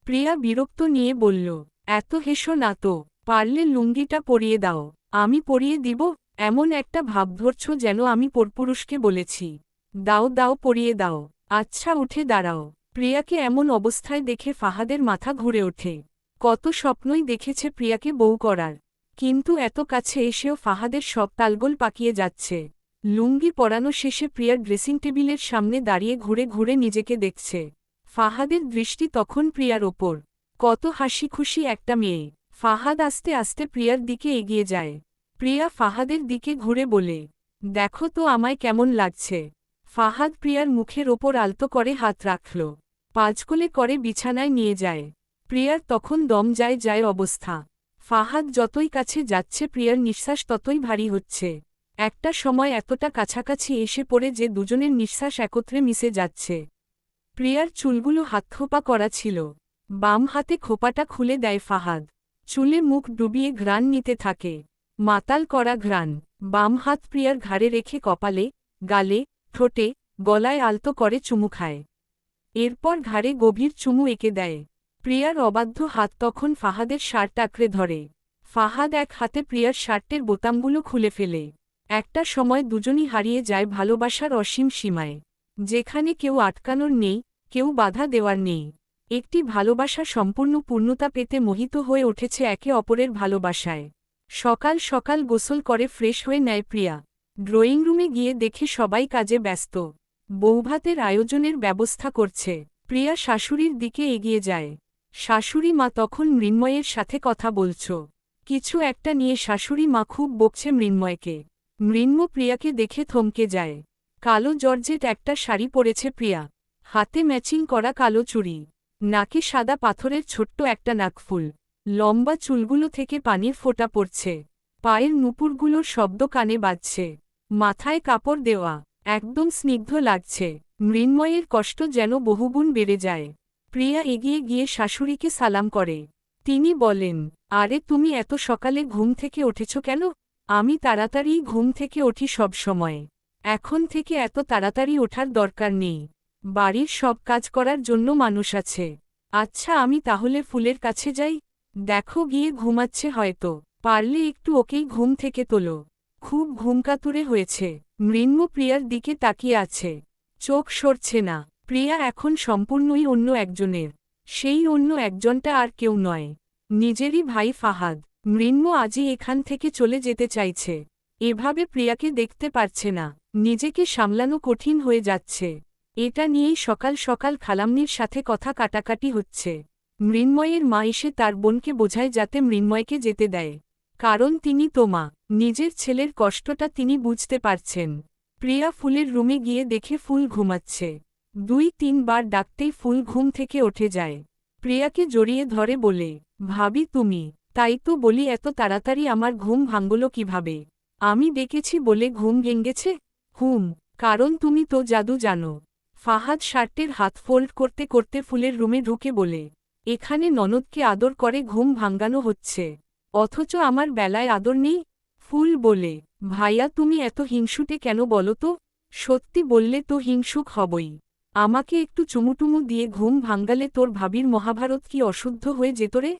প্রিয়া বিরক্ত নিয়ে বলল, এত হেসো না তো। পারলে লুঙ্গিটা পরিয়ে দাও। আমি পরিয়ে দিব? এমন একটা ভাব ধরছ যেন আমি পরপুরুষকে বলেছি। দাও দাও পরিয়ে দাও। আচ্ছা উঠে দাঁড়াও। প্রিয়াকে এমন অবস্থায় দেখে ফাহাদের মাথা ঘুরে ওঠে। কত স্বপ্নই দেখেছে প্রিয়াকে বউ করার। কিন্তু এত কাছে এসেও ফাহাদের সব তালগোল পাকিয়ে যাচ্ছে। লুঙ্গি পরানো শেষে প্রিয়ার ড্রেসিং টেবিলের সামনে দাঁড়িয়ে ঘুরে ঘুরে নিজেকে দেখছে। ফাহাদের দৃষ্টি তখন প্রিয়ার ওপর। কত হাসি খুশি একটা মেয়ে। ফাহাদ আস্তে আস্তে প্রিয়ার দিকে এগিয়ে যায়। প্রিয়া ফাহাদের দিকে ঘুরে বলে, দেখো তো আমায় কেমন লাগছে। ফাহাদ প্রিয়ার মুখের ওপর আলতো করে হাত রাখল। পাঁচকোলে করে বিছানায় নিয়ে যায়। প্রিয়ার তখন দম যায় যায় অবস্থা। ফাহাদ যতই কাছে যাচ্ছে প্রিয়ার নিঃশ্বাস ততই ভারী হচ্ছে। একটা সময় এতটা কাছাকাছি এসে পড়ে যে দুজনের নিঃশ্বাস একত্রে মিশে যাচ্ছে। প্রিয়ার চুলগুলো হাতখোপা করা ছিল। বাম হাতে খোপাটা খুলে দেয় ফাহাদ। চুলে মুখ ডুবিয়ে ঘ্রাণ নিতে থাকে। মাতাল করা ঘ্রাণ। বাম হাত প্রিয়ার ঘাড়ে রেখে কপালে, গালে, ঠোঁটে, গলায় আলতো করে চুমু খায়। এরপর ঘাড়ে গভীর চুমু এঁকে দেয়। প্রিয়ার অবাধ্য হাত তখন ফাহাদের শার্ট আঁকড়ে ধরে। ফাহাদ এক হাতে প্রিয়ার শার্টের বোতামগুলো খুলে ফেলে। একটা সময় দুজনই হারিয়ে যায় ভালোবাসার অসীম সীমায়। যেখানে কেউ আটকানোর নেই, কেউ বাধা দেওয়ার নেই। একটি ভালোবাসা সম্পূর্ণ পূর্ণতা পেতে মোহিত হয়ে উঠেছে একে অপরের ভালোবাসায়। সকাল সকাল গোসল করে ফ্রেশ হয়ে নেয় প্রিয়া। ড্রয়িং রুমে গিয়ে দেখে সবাই কাজে ব্যস্ত। বৌভাতের আয়োজনের ব্যবস্থা করছে। প্রিয়া শাশুড়ির দিকে এগিয়ে যায়। শাশুড়ি মা তখন মৃন্ময়ের সাথে কথা বলছ। কিছু একটা নিয়ে শাশুড়ি মা খুব বকছে মৃন্ময়কে। মৃন্ময় প্রিয়াকে দেখে থমকে যায়। কালো জর্জেট একটা শাড়ি পরেছে প্রিয়া। হাতে ম্যাচিং করা কালো চুড়ি, নাকে সাদা পাথরের ছোট্ট একটা নাকফুল, লম্বা চুলগুলো থেকে পানির ফোঁটা পড়ছে, পায়ের নুপুরগুলোর শব্দ কানে বাজছে, মাথায় কাপড় দেওয়া, একদম স্নিগ্ধ লাগছে। মৃন্ময়ের কষ্ট যেন বহুগুণ বেড়ে যায়। প্রিয়া এগিয়ে গিয়ে শাশুড়িকে সালাম করে। তিনি বলেন, আরে তুমি এত সকালে ঘুম থেকে উঠেছ কেন? আমি তাড়াতাড়ি ঘুম থেকে উঠি সব সময়। এখন থেকে এত তাড়াতাড়ি ওঠার দরকার নেই। বাড়ির সব কাজ করার জন্য মানুষ আছে। আচ্ছা আমি তাহলে ফুলের কাছে যাই। দেখো গিয়ে ঘুমাচ্ছে হয়তো, পারলে একটু ওকেই ঘুম থেকে তোলো। খুব ঘুমকাতুরে হয়েছে। মৃন্ম প্রিয়ার দিকে তাকিয়ে আছে, চোখ সরছে না। প্রিয়া এখন সম্পূর্ণই অন্য একজনের। সেই অন্য একজনটা আর কেউ নয়, নিজেরই ভাই ফাহাদ। মৃন্ম আজই এখান থেকে চলে যেতে চাইছে। এভাবে প্রিয়াকে দেখতে পারছে না, নিজেকে সামলানো কঠিন হয়ে যাচ্ছে। এটা নিয়েই সকাল সকাল খালাম্নির সাথে কথা কাটাকাটি হচ্ছে। মৃন্ময়ের মা এসে তার বোনকে বোঝায় যাতে মৃন্ময়কে যেতে দেয়, কারণ তিনি তো মা। নিজের ছেলের কষ্টটা তিনি বুঝতে পারছেন। প্রিয়া ফুলের রুমে গিয়ে দেখে ফুল ঘুমাচ্ছে। 2-3 বার ডাকতেই ফুল ঘুম থেকে উঠে যায়। প্রিয়াকে জড়িয়ে ধরে বলে, ভাবি তুমি? তাই তো বলি এত তাড়াতাড়ি আমার ঘুম ভাঙল কিভাবে? আমি ডেকেছি বলে ঘুম ভেঙেছে? কারণ তুমি তো জাদু জানো। ফাহাদ শার্টের হাত ফোল্ড করতে করতে ফুলের রুমে ঢুকে বলে, এখানে ননদকে আদর করে ঘুম ভাঙানো হচ্ছে, অথচ আমার বেলায় আদর নেই। ফুল বলে, ভাইয়া তুমি এত হিংসুটে কেন বলো তো? সত্যি বললে তো হিংসুক হবই। আমাকে একটু চুমুটুমু দিয়ে ঘুম ভাঙ্গালে তোর ভাবির মহাভারত কি অশুদ্ধ হয়ে যেত রে?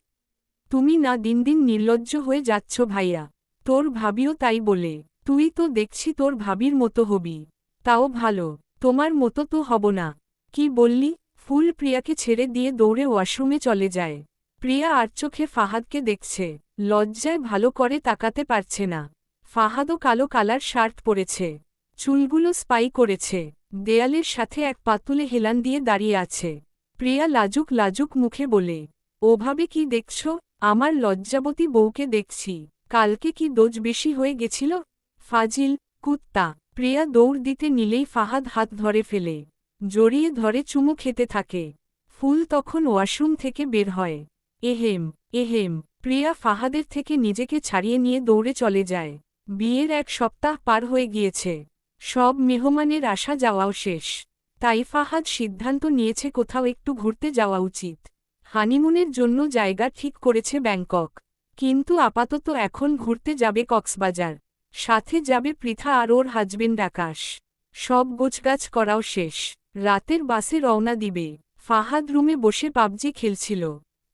তুমি না দিন দিন নির্লজ্জ হয়ে যাচ্ছ ভাইয়া। তোর ভাবিও তাই বলে। তুই তো দেখছি তোর ভাবির মতো হবি। তাও ভালো, তোমার মতো তো হব না। কি বললি? ফুল প্রিয়াকে ছেড়ে দিয়ে দৌড়ে ওয়াশরুমে চলে যায়। প্রিয়া আর চোখে ফাহাদকে দেখছে, লজ্জায় ভালো করে তাকাতে পারছে না। ফাহাদও কালো কালার শার্ট পরেছে, চুলগুলো স্পাই করেছে, দেয়ালের সাথে এক পাতুলে হেলান দিয়ে দাঁড়িয়ে আছে। প্রিয়া লাজুক লাজুক মুখে বলে, ওভাবে কি দেখছ? আমার লজ্জাবতী বউকে দেখছি। কালকে কি দোজ বেশি হয়ে গেছিল? ফাজিল কুত্তা। প্রিয়া দৌড় দিতে নিলেই ফাহাদ হাত ধরে ফেলে, জড়িয়ে ধরে চুমু খেতে থাকে। ফুল তখন ওয়াশরুম থেকে বের হয়। এহেম এহেম। প্রিয়া ফাহাদের থেকে নিজেকে ছাড়িয়ে নিয়ে দৌড়ে চলে যায়। বিয়ের 1 সপ্তাহ পার হয়ে গিয়েছে, সব মেহমানের আসা যাওয়াও শেষ। তাই ফাহাদ সিদ্ধান্ত নিয়েছে কোথাও একটু ঘুরতে যাওয়া উচিত। হানিমুনের জন্য জায়গা ঠিক করেছে ব্যাংকক, কিন্তু আপাতত এখন ঘুরতে যাবে কক্সবাজার। সাথে যাবে পৃথা আর ওর হাজবেন্ড আকাশ। সব গোছগাছ করাও শেষ, রাতের বাসে রওনা দিবে। ফাহাদ রুমে বসে পাবজি খেলছিল।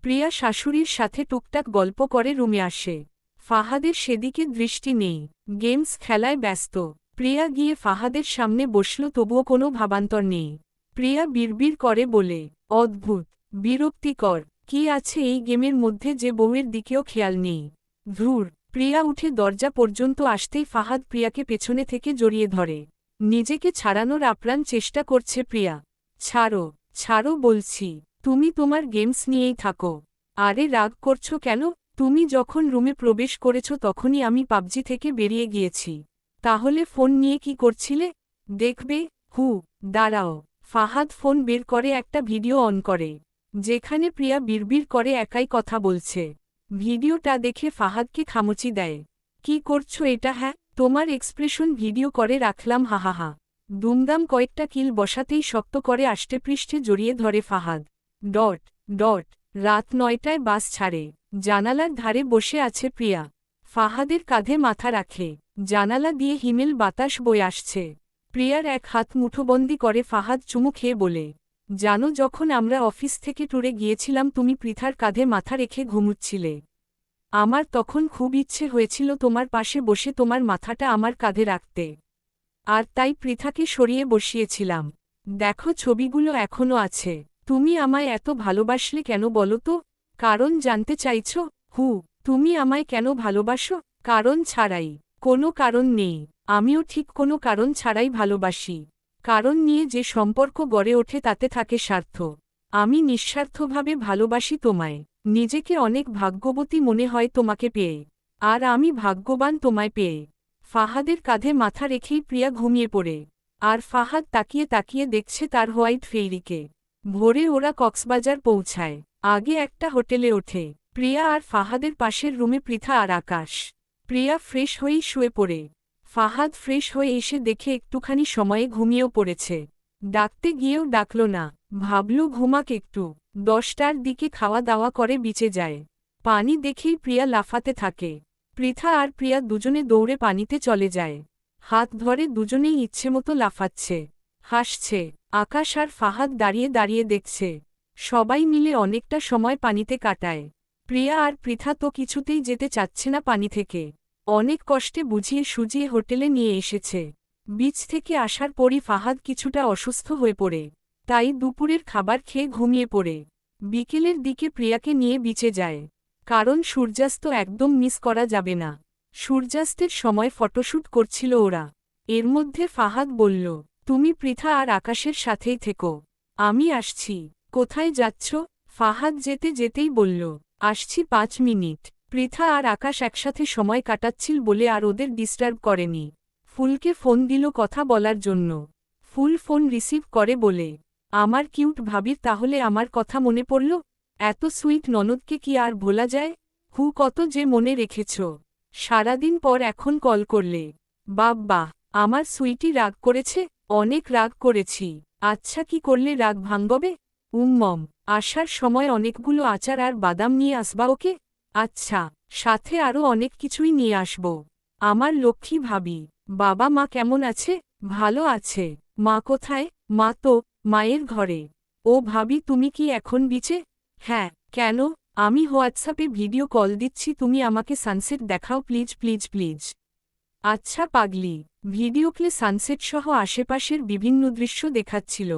প্রিয়া শাশুড়ির সাথে টুকটাক গল্প করে রুমে আসে। ফাহাদের সেদিকে দৃষ্টি নেই, গেমস খেলায় ব্যস্ত। প্রিয়া গিয়ে ফাহাদের সামনে বসল, তবুও কোনো ভাবান্তর নেই। প্রিয়া বিড়বিড় করে বলে, অদ্ভুত, বিরক্তিকর, কি আছে এই গেমের মধ্যে যে বউয়ের দিকেও খেয়াল নেই? ধুর। প্রিয়া উঠে দরজা পর্যন্ত আসতেই ফাহাদ প্রিয়াকে পেছনে থেকে জড়িয়ে ধরে। নিজেকে ছাড়ানোর আপ্রাণ চেষ্টা করছে প্রিয়া। ছাড়ো, ছাড়ো বলছি। তুমি তোমার গেমস নিয়েই থাকো। আরে রাগ করছো কেন? তুমি যখন রুমে প্রবেশ করেছ তখনই আমি পাবজি থেকে বেরিয়ে গিয়েছি। তাহলে ফোন নিয়ে কি করছিলে? দেখবে? দাঁড়াও। ফাহাদ ফোন বের করে একটা ভিডিও অন করে, যেখানে প্রিয়া বিড়বিড় করে একাই কথা বলছে। ভিডিওটা দেখে ফাহাদকে খামচি দেয়। কি করছো এটা? হ্যাঁ, তোমার এক্সপ্রেশন ভিডিও করে রাখলাম, হাহাহা। দুমদাম কয়েকটা কিল বসাতেই শক্ত করে আষ্টেপৃষ্ঠে জড়িয়ে ধরে ফাহাদ। Dot dot. রাত 9টায় বাস ছাড়ে। জানালার ধারে বসে আছে প্রিয়া। ফাহাদের কাঁধে মাথা রাখে। জানালা দিয়ে হিমেল বাতাস বয়ে আসছে। প্রিয়ার এক হাত মুঠোবন্দি করে ফাহাদ চুমু খেয়ে বলে, জানো যখন আমরা অফিস থেকে ট্যুরে গিয়েছিলাম তুমি পৃথার কাঁধে মাথা রেখে ঘুমুচ্ছিলে। আমার তখন খুব ইচ্ছে হয়েছিল তোমার পাশে বসে তোমার মাথাটা আমার কাঁধে রাখতে। আর তাই পৃথাকে সরিয়ে বসিয়েছিলাম। দেখো ছবিগুলো এখনো আছে। তুমি আমায় এত ভালোবাসলে কেন বলো তো? কারণ জানতে চাইছ? তুমি আমায় কেন ভালোবাসো? কারণ ছাড়াই। কোনো কারণ নেই। আমিও ঠিক কোনো কারণ ছাড়াই ভালোবাসি। কারণ নিয়ে যে সম্পর্ক গড়ে ওঠে তাতে থাকে স্বার্থ। আমি নিঃস্বার্থভাবে ভালোবাসি তোমায়। নিজেকে অনেক ভাগ্যবতী মনে হয় তোমাকে পেয়ে। আর আমি ভাগ্যবান তোমায় পেয়ে। ফাহাদের কাঁধে মাথা রেখেই প্রিয়া ঘুমিয়ে পড়ে। আর ফাহাদ তাকিয়ে তাকিয়ে দেখছে তার হোয়াইট ফেইরিকে। ভোরে ওরা কক্সবাজার পৌঁছায়। আগে একটা হোটেলে ওঠে। প্রিয়া আর ফাহাদের পাশের রুমে পৃথা আর আকাশ। প্রিয়া ফ্রেশ হয়েই শুয়ে পড়ে। ফাহাদ ফ্রেশ হয়ে এসে দেখে একটুখানি সময়ে ঘুমিয়েও পড়েছে। ডাকতে গিয়েও ডাকল না, ভাবল ঘুমাক একটু। 10টার দিকে খাওয়া দাওয়া করে বিচে যায়। পানি দেখেই প্রিয়া লাফাতে থাকে। পৃথা আর প্রিয়া দুজনে দৌড়ে পানিতে চলে যায়। হাত ধরে দুজনেই ইচ্ছেমতো লাফাচ্ছে, হাসছে। আকাশ আর ফাহাদ দাঁড়িয়ে দাঁড়িয়ে দেখছে। সবাই মিলে অনেকটা সময় পানিতে কাটায়। প্রিয়া আর পৃথা তো কিছুতেই যেতে চাচ্ছে না পানি থেকে। অনেক কষ্টে বুঝিয়ে সুজিয়ে হোটেলে নিয়ে এসেছে। বিচ থেকে আসার পরই ফাহাদ কিছুটা অসুস্থ হয়ে পড়ে। তাই দুপুরের খাবার খেয়ে ঘুমিয়ে পড়ে। বিকেলের দিকে প্রিয়াকে নিয়ে বিচে যায়। কারণ সূর্যাস্ত একদম মিস করা যাবে না। সূর্যাস্তের সময় ফটোশ্যুট করছিল ওরা। এর মধ্যে ফাহাদ বলল, তুমি পৃথা আর আকাশের সাথেই থেকো, আমি আসছি। কোথায় যাচ্ছ? ফাহাদ যেতে যেতেই বলল, আসছি 5 মিনিট। পৃথা আর আকাশ একসাথে সময় কাটাচ্ছিল বলে আর ওদের ডিস্টার্ব করেনি। ফুলকে ফোন দিল কথা বলার জন্য। ফুল ফোন রিসিভ করে বলে, আমার কিউট ভাবির তাহলে আমার কথা মনে পড়ল? এত সুইট ননদকে কি আর ভোলা যায়? কত যে মনে রেখেছ। সারাদিন পর এখন কল করলে। বাব্বা, আমার সুইটি রাগ করেছে? অনেক রাগ করেছি। আচ্ছা কি করলে রাগ ভাঙবে? মম, আসার সময় অনেকগুলো আচার আর বাদাম নিয়ে আসবা ওকে? আচ্ছা, সাথে আরও অনেক কিছুই নিয়ে আসব। আমার লক্ষ্মী ভাবি। বাবা মা কেমন আছে? ভালো আছে। মা কোথায়? মা তো মায়ের ঘরে। ও ভাবি তুমি কি এখন বিচে? হ্যাঁ, কেন? আমি হোয়াটসঅ্যাপে ভিডিও কল দিচ্ছি, তুমি আমাকে সানসেট দেখাও প্লিজ প্লিজ প্লিজ। আচ্ছা পাগলি। ভিডিওক্লে সানসেট সহ আশেপাশের বিভিন্ন দৃশ্য দেখাচ্ছিল।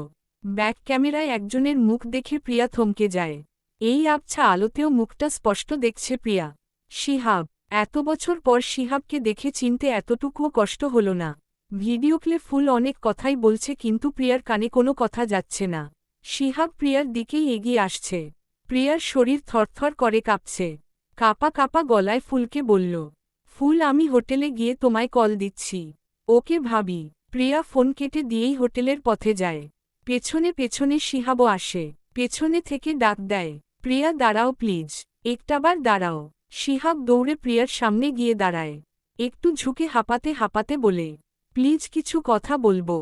ব্যাক ক্যামেরায় একজনের মুখ দেখে প্রিয়া থমকে যায়। এই আবছা আলোতেও মুখটা স্পষ্ট দেখছে প্রিয়া। শিহাব। এত বছর পর শিহাবকে দেখে চিনতে এতটুকুও কষ্ট হল না। ভিডিওক্লে ফুল অনেক কথাই বলছে কিন্তু প্রিয়ার কানে কোনো কথা যাচ্ছে না। শিহাব প্রিয়ার দিকেই এগিয়ে আসছে। প্রিয়ার শরীর থরথর করে কাঁপছে। কাঁপা কাঁপা গলায় ফুলকে বলল, ফুল আমি হোটেলে গিয়ে তোমায় কল দিচ্ছি। ওকে ভাবি। প্রিয়া ফোন কেটে দিয়েই হোটেলের পথে যায়। পেছনে পেছনে শিহাবও আসে। পেছনে থেকে ডাক দেয়, প্রিয়া দাঁড়াও প্লিজ, একটাবার দাঁড়াও। শিহাব দৌড়ে প্রিয়ার সামনে গিয়ে দাঁড়ায়। একটু ঝুঁকে হাঁপাতে হাঁপাতে বলে, প্লিজ কিছু কথা বলবো।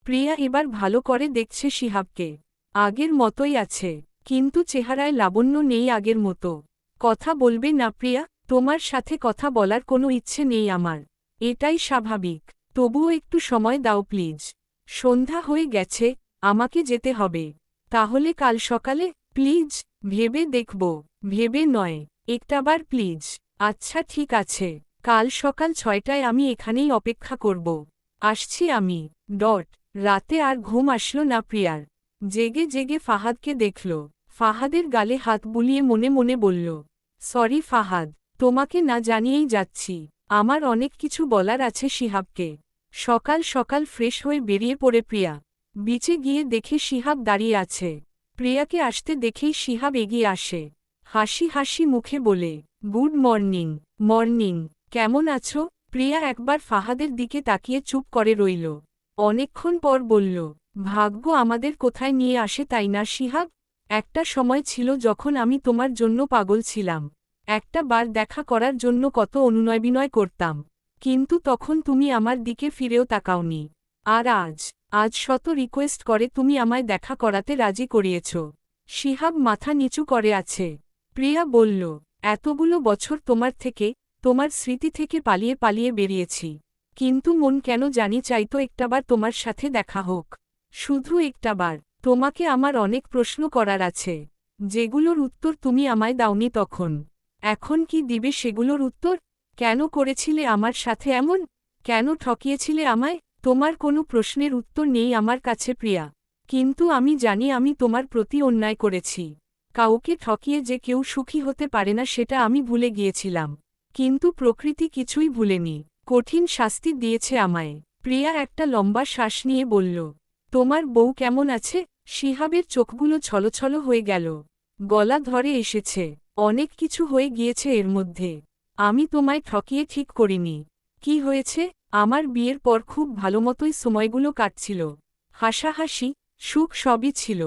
প্রিয়া এবার ভালো করে দেখছে শিহাবকে। আগের মতোই আছে, কিন্তু চেহারায় লাবণ্য নেই আগের মতো। কথা বলবে না প্রিয়া? তোমার সাথে কথা বলার কোনো ইচ্ছে নেই আমার। এটাই স্বাভাবিক। তবুও একটু সময় দাও প্লিজ। সন্ধ্যা হয়ে গেছে, আমাকে যেতে হবে। তাহলে কাল সকালে? প্লিজ, ভেবে দেখব। ভেবে নয়, একটাবার প্লিজ। আচ্ছা ঠিক আছে, কাল সকাল 6টায় আমি এখানেই অপেক্ষা করব। আসছি আমি। রাতে আর ঘুম আসলো না প্রিয়ার। জেগে জেগে ফাহাদকে দেখল। ফাহাদের গালে হাত বুলিয়ে মনে মনে বলল, সরি ফাহাদ, তোমাকে না জানিয়েই যাচ্ছি। আমার অনেক কিছু বলার আছে শিহাবকে। সকাল সকাল ফ্রেশ হয়ে বেরিয়ে পড়ে প্রিয়া। বিচে গিয়ে দেখে শিহাব দাঁড়িয়ে আছে। প্রিয়াকে আসতে দেখেই শিহাব এগিয়ে আসে। হাসি হাসি মুখে বলে, গুড মর্নিং। মর্নিং, কেমন আছো? প্রিয়া একবার ফাহাদের দিকে তাকিয়ে চুপ করে রইল। অনেকক্ষণ পর বলল, ভাগ্য আমাদের কোথায় নিয়ে আসে তাই না শিহাব? একটা সময় ছিল যখন আমি তোমার জন্য পাগল ছিলাম। একটা বার দেখা করার জন্য কত অনুনয় বিনয় করতাম, কিন্তু তখন তুমি আমার দিকে ফিরেও তাকাওনি। আর আজ শত রিকোয়েস্ট করে তুমি আমায় দেখা করাতে রাজি করিয়েছ। শিহাব মাথা নিচু করে আছে। প্রিয়া বলল, এতগুলো বছর তোমার থেকে, তোমার স্মৃতি থেকে পালিয়ে পালিয়ে বেরিয়েছি, কিন্তু মন কেন জানি চাইতো একটাবার তোমার সাথে দেখা হোক। শুধু একটাবার। তোমাকে আমার অনেক প্রশ্ন করার আছে, যেগুলোর উত্তর তুমি আমায় দাওনি তখন। এখন কি দিবে সেগুলোর উত্তর? কেন করেছিলে আমার সাথে এমন? কেন ঠকিয়েছিলে আমায়? তোমার কোনো প্রশ্নের উত্তর নেই আমার কাছে প্রিয়া, কিন্তু আমি জানি আমি তোমার প্রতি অন্যায় করেছি। কাউকে ঠকিয়ে যে কেউ সুখী হতে পারে না সেটা আমি ভুলে গিয়েছিলাম, কিন্তু প্রকৃতি কিছুই ভুলেনি, কঠিন শাস্তি দিয়েছে আমায়। প্রিয়া একটা লম্বা শ্বাস নিয়ে বলল, তোমার বউ কেমন আছে? শিহাবের চোখগুলো ছলছল হয়ে গেল। গলা ধরে এসেছে, অনেক কিছু হয়ে গিয়েছে এর মধ্যে। আমি তোমায় ঠকিয়ে ঠিক করিনি। কি হয়েছে? আমার বিয়ের পর খুব ভালোমতোই সময়গুলো কাটছিল। হাসাহাসি, সুখ সবই ছিল।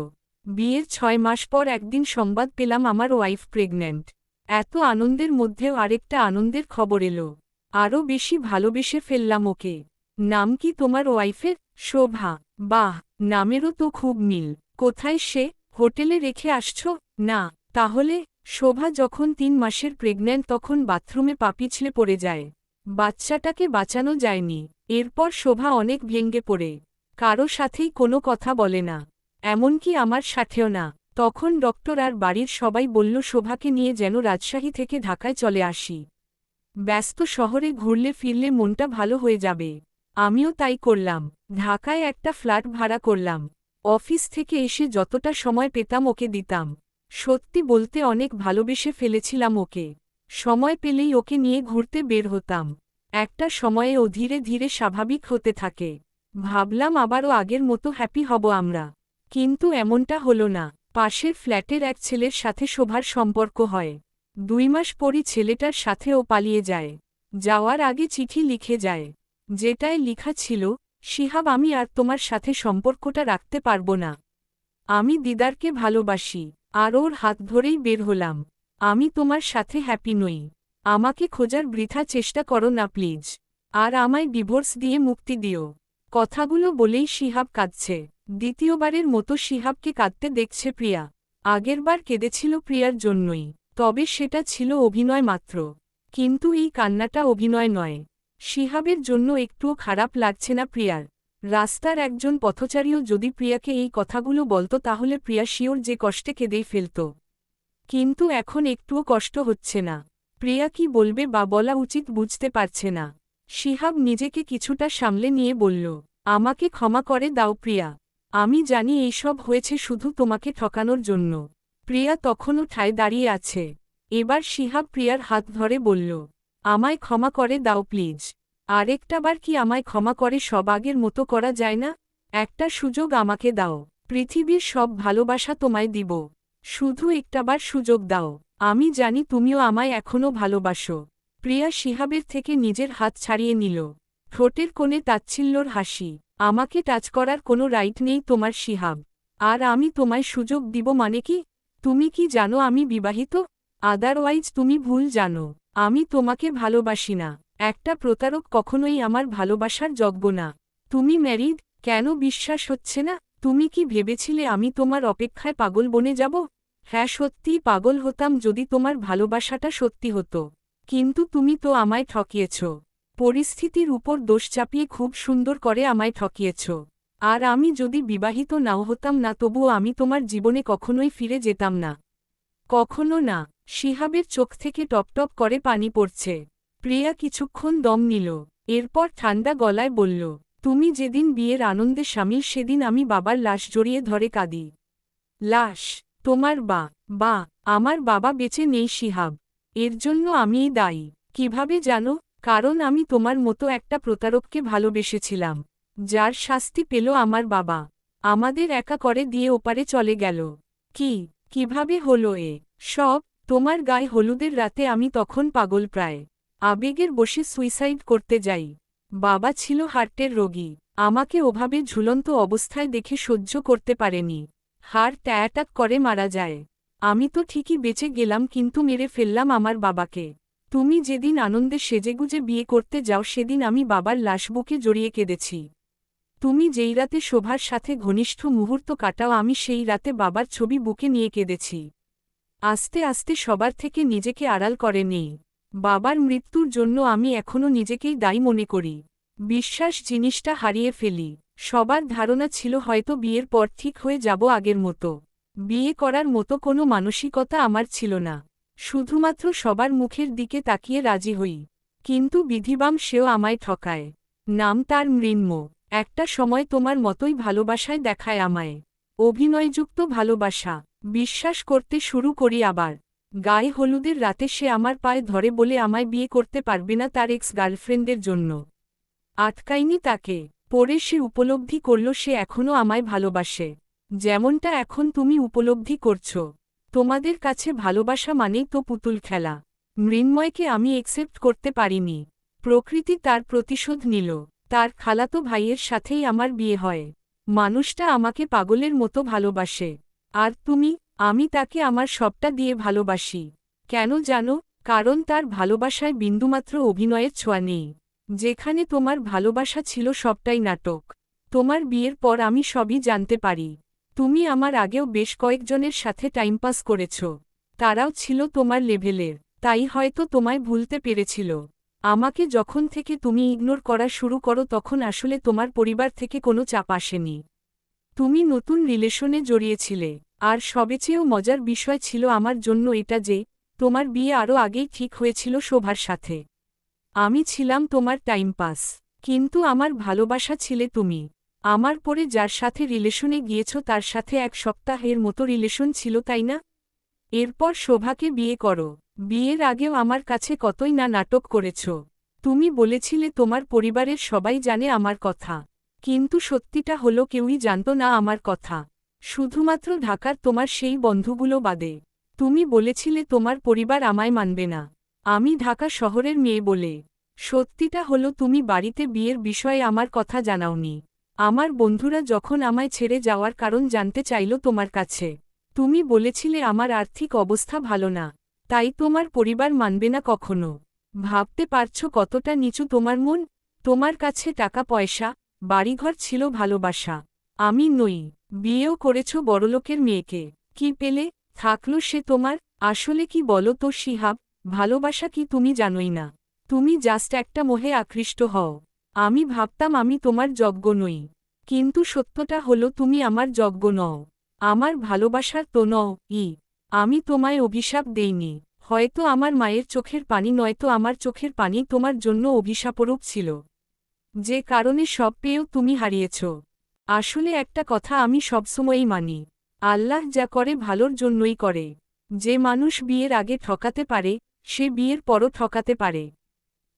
বিয়ের 6 মাস পর একদিন সংবাদ পেলাম আমার ওয়াইফ প্রেগন্যান্ট। এত আনন্দের মধ্যেও আরেকটা আনন্দের খবর এলো। আরও বেশি ভালোবেসে ফেললাম ওকে। নাম কি তোমার ওয়াইফের? শোভা। বাহ, নামেরও তো খুব মিল। কোথায় সে? হোটেলে রেখে আসছো? না। তাহলে? শোভা যখন 3 মাসের প্রেগন্যান্ট তখন বাথরুমে পা পিছলে পড়ে যায়। বাচ্চাটাকে বাঁচানো যায়নি। এরপর শোভা অনেক ভেঙে পড়ে কারো সাথেই কোনো কথা বলে না, এমনকি আমার সাথেও না। তখন ডক্টর আর বাড়ির সবাই বলল শোভাকে নিয়ে যেন রাজশাহী থেকে ঢাকায় চলে আসি। ব্যস্ত শহরে ঘুরলে ফিরলে মনটা ভালো হয়ে যাবে। আমিও তাই করলাম। ঢাকায় একটা ফ্ল্যাট ভাড়া করলাম। অফিস থেকে এসে যতটা সময় পেতাম ওকে দিতাম। সত্যি বলতে অনেক ভালোবেসে ফেলেছিলাম ওকে। সময় পেলেই ওকে নিয়ে ঘুরতে বের হতাম। একটা সময়ে ও ধীরে ধীরে স্বাভাবিক হতে থাকে। ভাবলাম আবারও আগের মতো হ্যাপি হব আমরা। কিন্তু এমনটা হলো না। পাশের ফ্ল্যাটের এক ছেলের সাথে শোভার সম্পর্ক হয়। 2 মাস পরই ছেলেটার সাথে ও পালিয়ে যায়। যাওয়ার আগে চিঠি লিখে যায়, যেটায় লিখা ছিল, শিহাব আমি আর তোমার সাথে সম্পর্কটা রাখতে পারবো না। আমি দিদারকে ভালোবাসি। আর ওর হাত ধরেই বের হলাম। আমি তোমার সাথে হ্যাপি নই। আমাকে খোঁজার বৃথা চেষ্টা করো না প্লিজ। আর আমায় ডিভোর্স দিয়ে মুক্তি দিও। কথাগুলো বলেই শিহাব কাঁদছে। দ্বিতীয়বারের মতো শিহাবকে কাঁদতে দেখছে প্রিয়া। আগেরবার কেঁদেছিল প্রিয়ার জন্যই, তবে সেটা ছিল অভিনয় মাত্র। কিন্তু এই কান্নাটা অভিনয় নয়। শিহাবের জন্য একটুও খারাপ লাগছে না প্রিয়ার। রাস্তার একজন পথচারীও যদি প্রিয়াকে এই কথাগুলো বলতো তাহলে প্রিয়া শিওর যে কষ্টে কেঁদেই ফেলত। কিন্তু এখন একটুও কষ্ট হচ্ছে না। প্রিয়া কি বলবে বা বলা উচিত বুঝতে পারছে না। শিহাব নিজেকে কিছুটা সামলে নিয়ে বলল, আমাকে ক্ষমা করে দাও প্রিয়া। আমি জানি এইসব হয়েছে শুধু তোমাকে ঠকানোর জন্য। প্রিয়া তখনও ঠায় দাঁড়িয়ে আছে। এবার শিহাব প্রিয়ার হাত ধরে বলল, আমায় ক্ষমা করে দাও প্লিজ। আরেকটাবার কি আমায় ক্ষমা করে সব আগের মতো করা যায় না? একটা সুযোগ আমাকে দাও। পৃথিবীর সব ভালোবাসা তোমায় দিব। শুধু একটাবার সুযোগ দাও। আমি জানি তুমিও আমায় এখনও ভালোবাসো। প্রিয়া শিহাবের থেকে নিজের হাত ছাড়িয়ে নিল। ঠোঁটের কোণে তাচ্ছিল্যর হাসি। আমাকে টাচ করার কোনো রাইট নেই তোমার শিহাব। আর আমি তোমায় সুযোগ দিব মানে কি? তুমি কি জানো আমি বিবাহিত? আদারওয়াইজ তুমি ভুল জানো। আমি তোমাকে ভালোবাসি না। একটা প্রতারক কখনোই আমার ভালোবাসার যোগ্য না। তুমি ম্যারিড? কেন বিশ্বাস হচ্ছে না? তুমি কি ভেবেছিলে আমি তোমার অপেক্ষায় পাগল বনে যাব? হ্যাঁ, সত্যিই পাগল হতাম যদি তোমার ভালোবাসাটা সত্যি হতো। কিন্তু তুমি তো আমায় ঠকিয়েছ। পরিস্থিতির উপর দোষ চাপিয়ে খুব সুন্দর করে আমায় ঠকিয়েছ। আর আমি যদি বিবাহিত নাও হতাম না তবুও আমি তোমার জীবনে কখনোই ফিরে যেতাম না। কখনো না। শিহাবের চোখ থেকে টপটপ করে পানি পড়ছে। প্রিয়া কিছুক্ষণ দম নিল। এরপর ঠান্ডা গলায় বলল, তুমি যেদিন বিয়ের আনন্দে সামিল সেদিন আমি বাবার লাশ জড়িয়ে ধরে কাঁদি। লাশ? তোমার বা আমার বাবা বেঁচে নেই শিহাব। এর জন্য আমিই দায়ী। কিভাবে জানো? কারণ আমি তোমার মতো একটা প্রতারককে ভালোবেসেছিলাম, যার শাস্তি পেল আমার বাবা। আমাদের একা করে দিয়ে ওপারে চলে গেল। কিভাবে হলো এ সব? তোমার গায়ে হলুদের রাতে আমি তখন পাগল প্রায় আবেগের বসে সুইসাইড করতে যাই। বাবা ছিল হার্টের রোগী। আমাকে ওভাবে ঝুলন্ত অবস্থায় দেখে সহ্য করতে পারেনি। হার্ট অ্যাটাক করে মারা যায়। আমি তো ঠিকই বেঁচে গেলাম কিন্তু মেরে ফেললাম আমার বাবাকে। তুমি যেদিন আনন্দে সেজেগুজে বিয়ে করতে যাও সেদিন আমি বাবার লাশ বুকে জড়িয়ে কেঁদেছি। তুমি যেই রাতে শোভার সাথে ঘনিষ্ঠ মুহূর্ত কাটাও আমি সেই রাতে বাবার ছবি বুকে নিয়ে কেঁদেছি। আস্তে আস্তে সবার থেকে নিজেকে আড়াল করে নেই। বাবার মৃত্যুর জন্য আমি এখনও নিজেকেই দায়ী মনে করি। বিশ্বাস জিনিসটা হারিয়ে ফেলি। সবার ধারণা ছিল হয়তো বিয়ের পর ঠিক হয়ে যাব আগের মতো। বিয়ে করার মতো কোনো মানসিকতা আমার ছিল না। শুধুমাত্র সবার মুখের দিকে তাকিয়ে রাজি হই। কিন্তু বিধিবাম সেও আমায় ঠকায়। নাম তার মৃন্ময়। একটা সময় তোমার মতোই ভালোবাসায় দেখায় আমায়। অভিনয়যুক্ত ভালোবাসা। বিশ্বাস করতে শুরু করি আবার। গায়ে হলুদের রাতে সে আমার পায়ে ধরে বলে আমায় বিয়ে করতে পারবে না তার এক্স গার্লফ্রেন্ডের জন্য। আটকাইনি তাকে। পরে সে উপলব্ধি করল সে এখনও আমায় ভালোবাসে, যেমনটা এখন তুমি উপলব্ধি করছো। তোমাদের কাছে ভালোবাসা মানেই তো পুতুল খেলা। মৃন্ময়কে আমি একসেপ্ট করতে পারিনি। প্রকৃতি তার প্রতিশোধ নিল। তার খালাতো ভাইয়ের সাথেই আমার বিয়ে হয়। মানুষটা আমাকে পাগলের মতো ভালোবাসে। আর তুমি? আমি তাকে আমার সবটা দিয়ে ভালোবাসি। কেন জানো? কারণ তার ভালোবাসায় বিন্দুমাত্র অভিনয়ের ছোঁয়া নেই। যেখানে তোমার ভালোবাসা ছিল সবটাই নাটক। তোমার বিয়ের পর আমি সবই জানতে পারি। তুমি আমার আগেও বেশ কয়েকজনের সাথে টাইম পাস করেছ। তারাও ছিল তোমার লেভেলের, তাই হয়তো তোমায় ভুলতে পেরেছিল। আমাকে যখন থেকে তুমি ইগনোর করা শুরু করো তখন আসলে তোমার পরিবার থেকে কোনো চাপ আসেনি। তুমি নতুন রিলেশনে জড়িয়েছিলে। আর সবেচেয়েও মজার বিষয় ছিল আমার জন্য এটা যে তোমার বিয়ে আরও আগেই ঠিক হয়েছিল শোভার সাথে। আমি ছিলাম তোমার টাইম পাস, কিন্তু আমার ভালোবাসা ছিলে তুমি। আমার পরে যার সাথে রিলেশনে গিয়েছ তার সাথে এক সপ্তাহের মতো রিলেশন ছিল, তাই না? এরপর শোভাকে বিয়ে করো। বিয়ের আগেও আমার কাছে কতই না নাটক করেছ। তুমি বলেছিলে তোমার পরিবারের সবাই জানে আমার কথা, কিন্তু সত্যিটা হলো কেউই জানত না আমার কথা, শুধুমাত্র ঢাকার তোমার সেই বন্ধুগুলো বাদে। তুমি বলেছিলে তোমার পরিবার আমায় মানবে না, আমি ঢাকা শহরের মেয়ে বলে। সত্যিটা হলো তুমি বাড়িতে বিয়ের বিষয়ে আমার কথা জানাওনি। আমার বন্ধুরা যখন আমায় ছেড়ে যাওয়ার কারণ জানতে চাইল তোমার কাছে, তুমি বলেছিলে আমার আর্থিক অবস্থা ভালো না, তাই তোমার পরিবার মানবে না কখনো। ভাবতে পারছো কতটা নিচু তোমার মন? তোমার কাছে টাকা পয়সা, বাড়িঘর ছিল, ভালোবাসা আমি নই। বিয়েও করেছ বড়লোকের মেয়েকে। কি পেলে? থাকলো সে তোমার? আসলে কি বলো তো শিহাব, ভালোবাসা কি তুমি জানোই না। তুমি জাস্ট একটা মোহে আকৃষ্ট হও। আমি ভাবতাম আমি তোমার যোগ্য নই, কিন্তু সত্যটা হলো তুমি আমার যোগ্য নও। আমার ভালোবাসার তো নও। আমি তোমায় অভিশাপ দেইনি। হয়তো আমার মায়ের চোখের পানি নয়তো আমার চোখের পানি তোমার জন্য অভিশাপরূপ ছিল, যে কারণে সব পেয়েও তুমি হারিয়েছ। আসলে একটা কথা আমি সবসময়ই মানি, আল্লাহ যা করে ভালোর জন্যই করে। যে মানুষ বিয়ের আগে ঠকাতে পারে, সে বিয়ের পরও ঠকাতে পারে।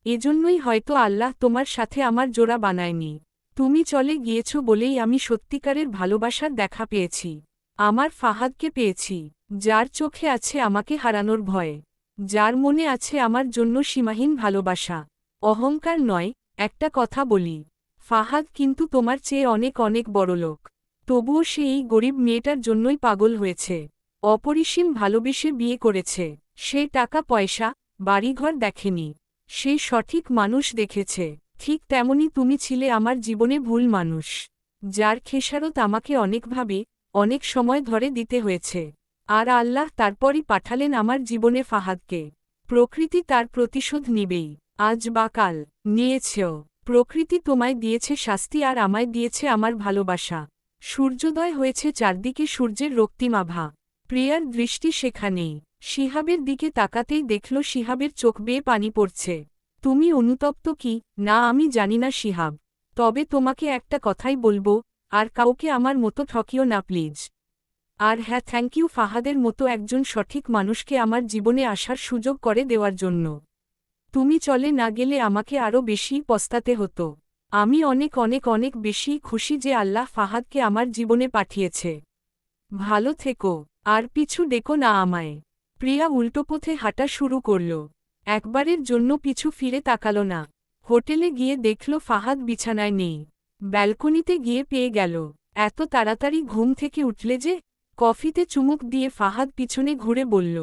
এজন্যই হয়তো আল্লাহ তোমার সাথে আমার জোড়া বানায়নি। তুমি চলে গিয়েছ বলেই আমি সত্যিকারের ভালোবাসার দেখা পেয়েছি। আমার ফাহাদকে পেয়েছি, যার চোখে আছে আমাকে হারানোর ভয়, যার মনে আছে আমার জন্য সীমাহীন ভালোবাসা। অহংকার নয়, একটা কথা বলি, ফাহাদ কিন্তু তোমার চেয়ে অনেক অনেক বড়লোক। তবুও সে এই গরিব মেয়েটার জন্যই পাগল হয়েছে। অপরিসীম ভালোবেসে বিয়ে করেছে। সে টাকা পয়সা, বাড়িঘর দেখেনি, সে সঠিক মানুষ দেখেছে। ঠিক তেমনি তুমি ছিলে আমার জীবনে ভুল মানুষ, যার খেসারত আমাকে অনেকভাবে, অনেক সময় ধরে দিতে হয়েছে। আর আল্লাহ তারপরই পাঠালেন আমার জীবনে ফাহাদকে। প্রকৃতি তার প্রতিশোধ নিবেই, আজ বা কাল। নিয়েছেও। প্রকৃতি তোমায় দিয়েছে শাস্তি আর আমায় দিয়েছে আমার ভালোবাসা। সূর্যোদয় হয়েছে চারদিকে সূর্যের রক্তিম আভা। প্রিয়ার দৃষ্টি সেখানেই। শিহাবের দিকে তাকাতেই দেখল শিহাবের চোখ বেয়ে পানি পড়ছে। তুমি অনুতপ্ত কি না আমি জানি না শিহাব, তবে তোমাকে একটা কথাই বলবো, আর কাউকে আমার মতো ঠকিও না প্লিজ। আর হ্যাঁ, থ্যাংক ইউ ফাহাদের মতো একজন সঠিক মানুষকে আমার জীবনে আসার সুযোগ করে দেওয়ার জন্য। তুমি চলে না গেলে আমাকে আরও বেশি পস্তাতে হতো। আমি অনেক অনেক অনেক বেশি খুশি যে আল্লাহ ফাহাদকে আমার জীবনে পাঠিয়েছে। ভালো থেকো, আর পিছু ডেকো না আমায়। প্রিয়া উল্টোপথে হাঁটা শুরু করল। একবারের জন্য পিছু ফিরে তাকালো না। হোটেলে গিয়ে দেখল ফাহাদ বিছানায় নেই। ব্যালকনিতে গিয়ে পেয়ে গেল। এত তাড়াতাড়ি ঘুম থেকে উঠলে যে? কফিতে চুমুক দিয়ে ফাহাদ পিছনে ঘুরে বলল,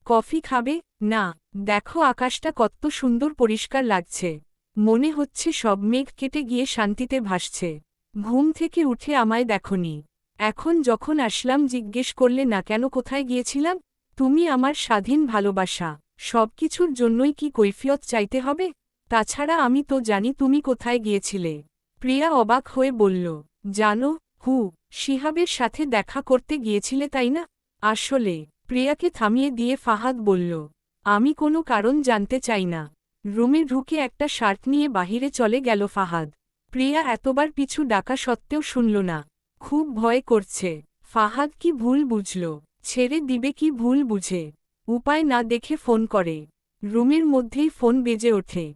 কফি খাবে? না, দেখো আকাশটা কত সুন্দর পরিষ্কার লাগছে। মনে হচ্ছে সব মেঘ কেটে গিয়ে শান্তিতে ভাসছে। ঘুম থেকে উঠে আমায় দেখনি। এখন যখন আসলাম জিজ্ঞেস করলে না কেন কোথায় গিয়েছিলাম? তুমি আমার স্বাধীন ভালোবাসা, সবকিছুর জন্যই কি কৈফিয়ত চাইতে হবে? তাছাড়া আমি তো জানি তুমি কোথায় গিয়েছিলে। প্রিয়া অবাক হয়ে বলল, জানো? শিহাবের সাথে দেখা করতে গিয়েছিলে তাই না? আসলে। প্রিয়াকে থামিয়ে দিয়ে ফাহাদ বলল, আমি কোনো কারণ জানতে চাই না। রুমে ঢুকে একটা শার্ট নিয়ে বাহিরে চলে গেল ফাহাদ। প্রিয়া এতবার পিছু ডাকা সত্ত্বেও শুনল না। খুব ভয় করছে। ফাহাদ কি ভুল বুঝল? ছেড়ে দিবে কি ভুল বুঝে? উপায় না দেখে ফোন করে। রুমের মধ্যেই ফোন বেজে ওঠে।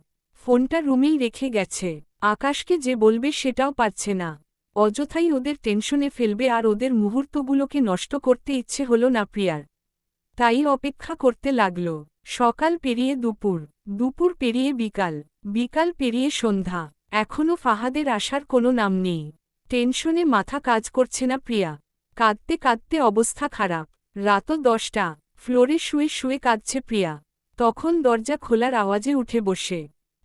ফোনটা রুমেই রেখে গেছে। আকাশকে যে বলবে সেটাও পারছে না। অযথাই ওদের টেনশনে ফেলবে আর ওদের মুহূর্তগুলোকে নষ্ট করতে ইচ্ছে হলো না প্রিয়ার। তাই অপেক্ষা করতে লাগল। সকাল পেরিয়ে দুপুর, দুপুর পেরিয়ে বিকাল, বিকাল পেরিয়ে সন্ধ্যা, এখনও ফাহাদের আসার কোনো নাম নেই। টেনশনে মাথা কাজ করছে না প্রিয়া। কাঁদতে কাঁদতে অবস্থা খারাপ। রাতও 10টা, ফ্লোরে শুয়ে শুয়ে কাঁদছে প্রিয়া। তখন দরজা খোলার আওয়াজে উঠে বসে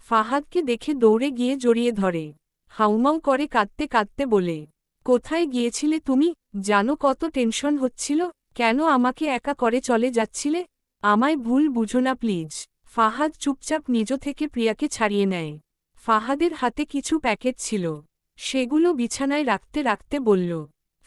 ফাহাদকে দেখে দৌড়ে গিয়ে জড়িয়ে ধরে। হাউমাউ করে কাঁদতে কাঁদতে বলে, কোথায় গিয়েছিলে তুমি? জানো কত টেনশন হচ্ছিল, কেন আমাকে একা করে চলে যাচ্ছিলে? আমায় ভুল বুঝো না প্লিজ। ফাহাদ চুপচাপ নিজ থেকে প্রিয়াকে ছাড়িয়ে নেয়। ফাহাদের হাতে কিছু প্যাকেট ছিল, সেগুলো বিছানায় রাখতে রাখতে বলল,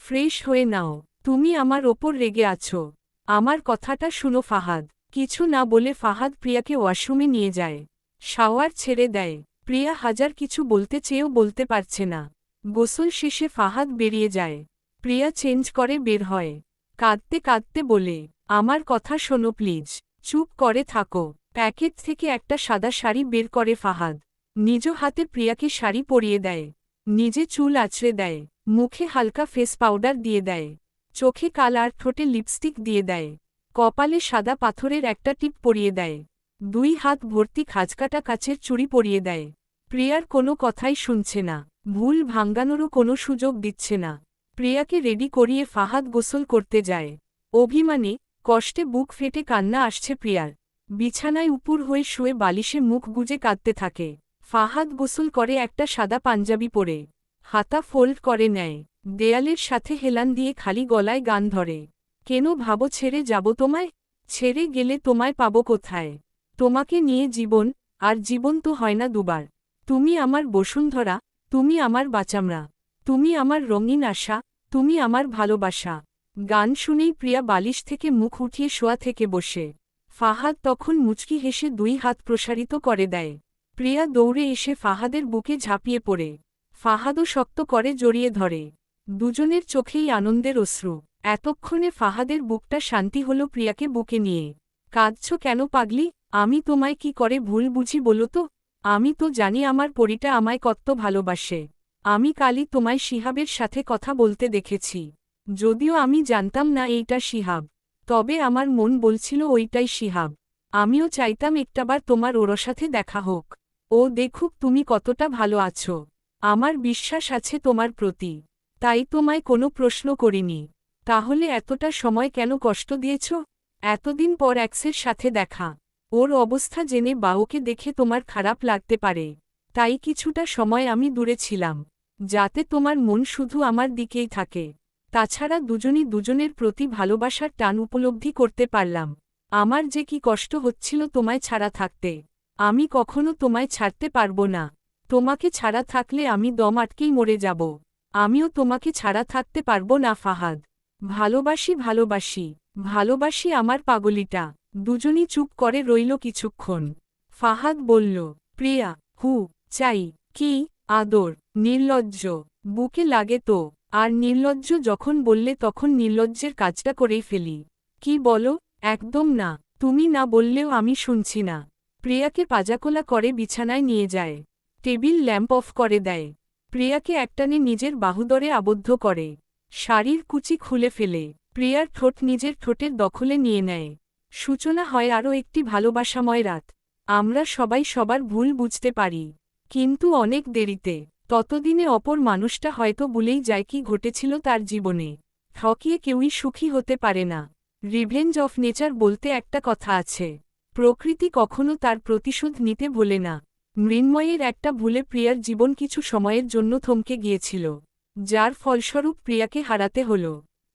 ফ্রেশ হয়ে নাও, তুমি আমার ওপর রেগে আছো। আমার কথাটা শুনো ফাহাদ। কিছু না বলে ফাহাদ প্রিয়াকে ওয়াশরুমে নিয়ে যায়। শাওয়ার ছেড়ে দেয়। প্রিয়া হাজার কিছু বলতে চেয়েও বলতে পারছে না। গোসল শেষে ফাহাদ বেরিয়ে যায়। প্রিয়া চেঞ্জ করে বের হয়। কাঁদতে কাঁদতে বলে, আমার কথা শোনো প্লিজ, চুপ করে থাকো। প্যাকেট থেকে একটা সাদা শাড়ি বের করে ফাহাদ। নিজ হাতে প্রিয়াকে শাড়ি পরিয়ে দেয়। নিজে চুল আঁচড়ে দেয়। মুখে হালকা ফেস পাউডার দিয়ে দেয়। চোখে কাল আর ঠোঁটে লিপস্টিক দিয়ে দেয়। কপালে সাদা পাথরের একটা টিপ পরিয়ে দেয়। 2 হাত ভর্তি খাঁজকাটা কাচের চুড়ি পরিয়ে দেয়। প্রিয়ার কোনো কথাই শুনছে না। ভুল ভাঙ্গানোরও কোনো সুযোগ দিচ্ছে না। প্রিয়াকে রেডি করিয়ে ফাহাদ গোসল করতে যায়। অভিমানে, কষ্টে বুক ফেটে কান্না আসছে প্রিয়ার। বিছানায় উপুর হয়ে শুয়ে বালিশে মুখ গুজে কাঁদতে থাকে। ফাহাদ গোসল করে একটা সাদা পাঞ্জাবি পরে। হাতা ফোল্ড করে নেয়। দেয়ালের সাথে হেলান দিয়ে খালি গলায় গান ধরে। কেন ভাবো ছেড়ে যাব তোমায়? ছেড়ে গেলে তোমায় পাবো কোথায়? তোমাকে নিয়ে জীবন, আর জীবন তো হয় না দুবার। তুমি আমার বসুন্ধরা, তুমি আমার বাচামরা, তুমি আমার রঙিন আশা, তুমি আমার ভালোবাসা। গান শুনেই প্রিয়া বালিশ থেকে মুখ উঠিয়ে শোয়া থেকে বসে। ফাহাদ তখন মুচকি হেসে 2 হাত প্রসারিত করে দেয়। প্রিয়া দৌড়ে এসে ফাহাদের বুকে ঝাঁপিয়ে পড়ে। ফাহাদও শক্ত করে জড়িয়ে ধরে। দুজনের চোখেই আনন্দের অশ্রু। এতক্ষণে ফাহাদের বুকটা শান্তি হল প্রিয়াকে বুকে নিয়ে। কাঁদছ কেন পাগলি? আমি তোমায় কি করে ভুল বুঝি বলো তো? আমি তো জানি আমার পরীটা আমায় কত ভালোবাসে। আমি কালই তোমায় শিহাবের সাথে কথা বলতে দেখেছি। যদিও আমি জানতাম না এইটা শিহাব, তবে আমার মন বলছিল ওইটাই শিহাব। আমিও চাইতাম একটাবার তোমার ওর সাথে দেখা হোক। ও দেখুক তুমি কতটা ভালো আছো। আমার বিশ্বাস আছে তোমার প্রতি, তাই তোমায় কোনো প্রশ্ন করিনি। তাহলে এতটা সময় কেন কষ্ট দিয়েছ? এতদিন পর এক্সের সাথে দেখা, ওর অবস্থা জেনে বা ওকে দেখে তোমার খারাপ লাগতে পারে, তাই কিছুটা সময় আমি দূরে ছিলাম, যাতে তোমার মন শুধু আমার দিকেই থাকে। তাছাড়া দুজনই দুজনের প্রতি ভালোবাসার টান উপলব্ধি করতে পারলাম। আমার যে কি কষ্ট হচ্ছিল তোমায় ছাড়া থাকতে। আমি কখনো তোমায় ছাড়তে পারবো না। তোমাকে ছাড়া থাকলে আমি দম আটকেই মরে যাব। আমিও তোমাকে ছাড়া থাকতে পারবো না ফাহাদ। ভালোবাসি ভালোবাসি ভালোবাসি আমার পাগলিটা। দুজনই চুপ করে রইল কিছুক্ষণ। ফাহাদ বলল, প্রিয়া, চাই কি? আদর। নির্লজ্জ। বুকে লাগে তো। আর নির্লজ্জ যখন বললে তখন নির্লজ্জের কাজটা করেই ফেলি। কি বলো? একদম না। তুমি না বললেও আমি শুনছি না। প্রিয়াকে পাজাকোলা করে বিছানায় নিয়ে যায়। টেবিল ল্যাম্প অফ করে দেয়। প্রিয়াকে একটানে নিজের বাহুদরে আবদ্ধ করে। শাড়ির কুচি খুলে ফেলে। প্রিয়ার ঠোঁট নিজের ঠোঁটের দখলে নিয়ে নেয়। সূচনা হয় আরও একটি ভালোবাসাময় রাত। আমরা সবাই সবার ভুল বুঝতে পারি, কিন্তু অনেক দেরিতে। ততদিনে অপর মানুষটা হয়তো ভুলেই যায় কি ঘটেছিল তার জীবনে। ঠকিয়ে কেউই সুখী হতে পারে না। রিভেঞ্জ অফ নেচার বলতে একটা কথা আছে। প্রকৃতি কখনো তার প্রতিশোধ নিতে ভোলে না। মৃন্ময়ের একটা ভুলে প্রিয়ার জীবন কিছু সময়ের জন্য থমকে গিয়েছিল, যার ফলস্বরূপ প্রিয়াকে হারাতে হল।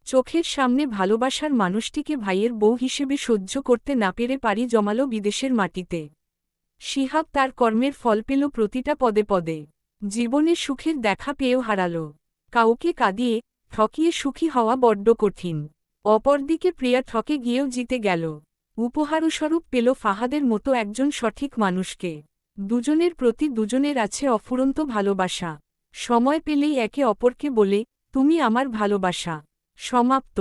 চোখের সামনে ভালোবাসার মানুষটিকে ভাইয়ের বউ হিসেবে সহ্য করতে না পেরে পাড়ি জমালো বিদেশের মাটিতে। শিহাব তার কর্মের ফল পেল প্রতিটা পদে পদে। জীবনে সুখের দেখা পেয়েও হারাল। কাউকে কাঁদিয়ে, ঠকিয়ে সুখী হওয়া বড্ড কঠিন। অপরদিকে প্রিয়া ঠকে গিয়েও জিতে গেল। উপহারস্বরূপ পেল ফাহাদের মতো একজন সঠিক মানুষকে। দুজনের প্রতি দুজনের আছে অফুরন্ত ভালোবাসা। সময় পেলেই একে অপরকে বলে, তুমি আমার ভালোবাসা। সমাপ্ত।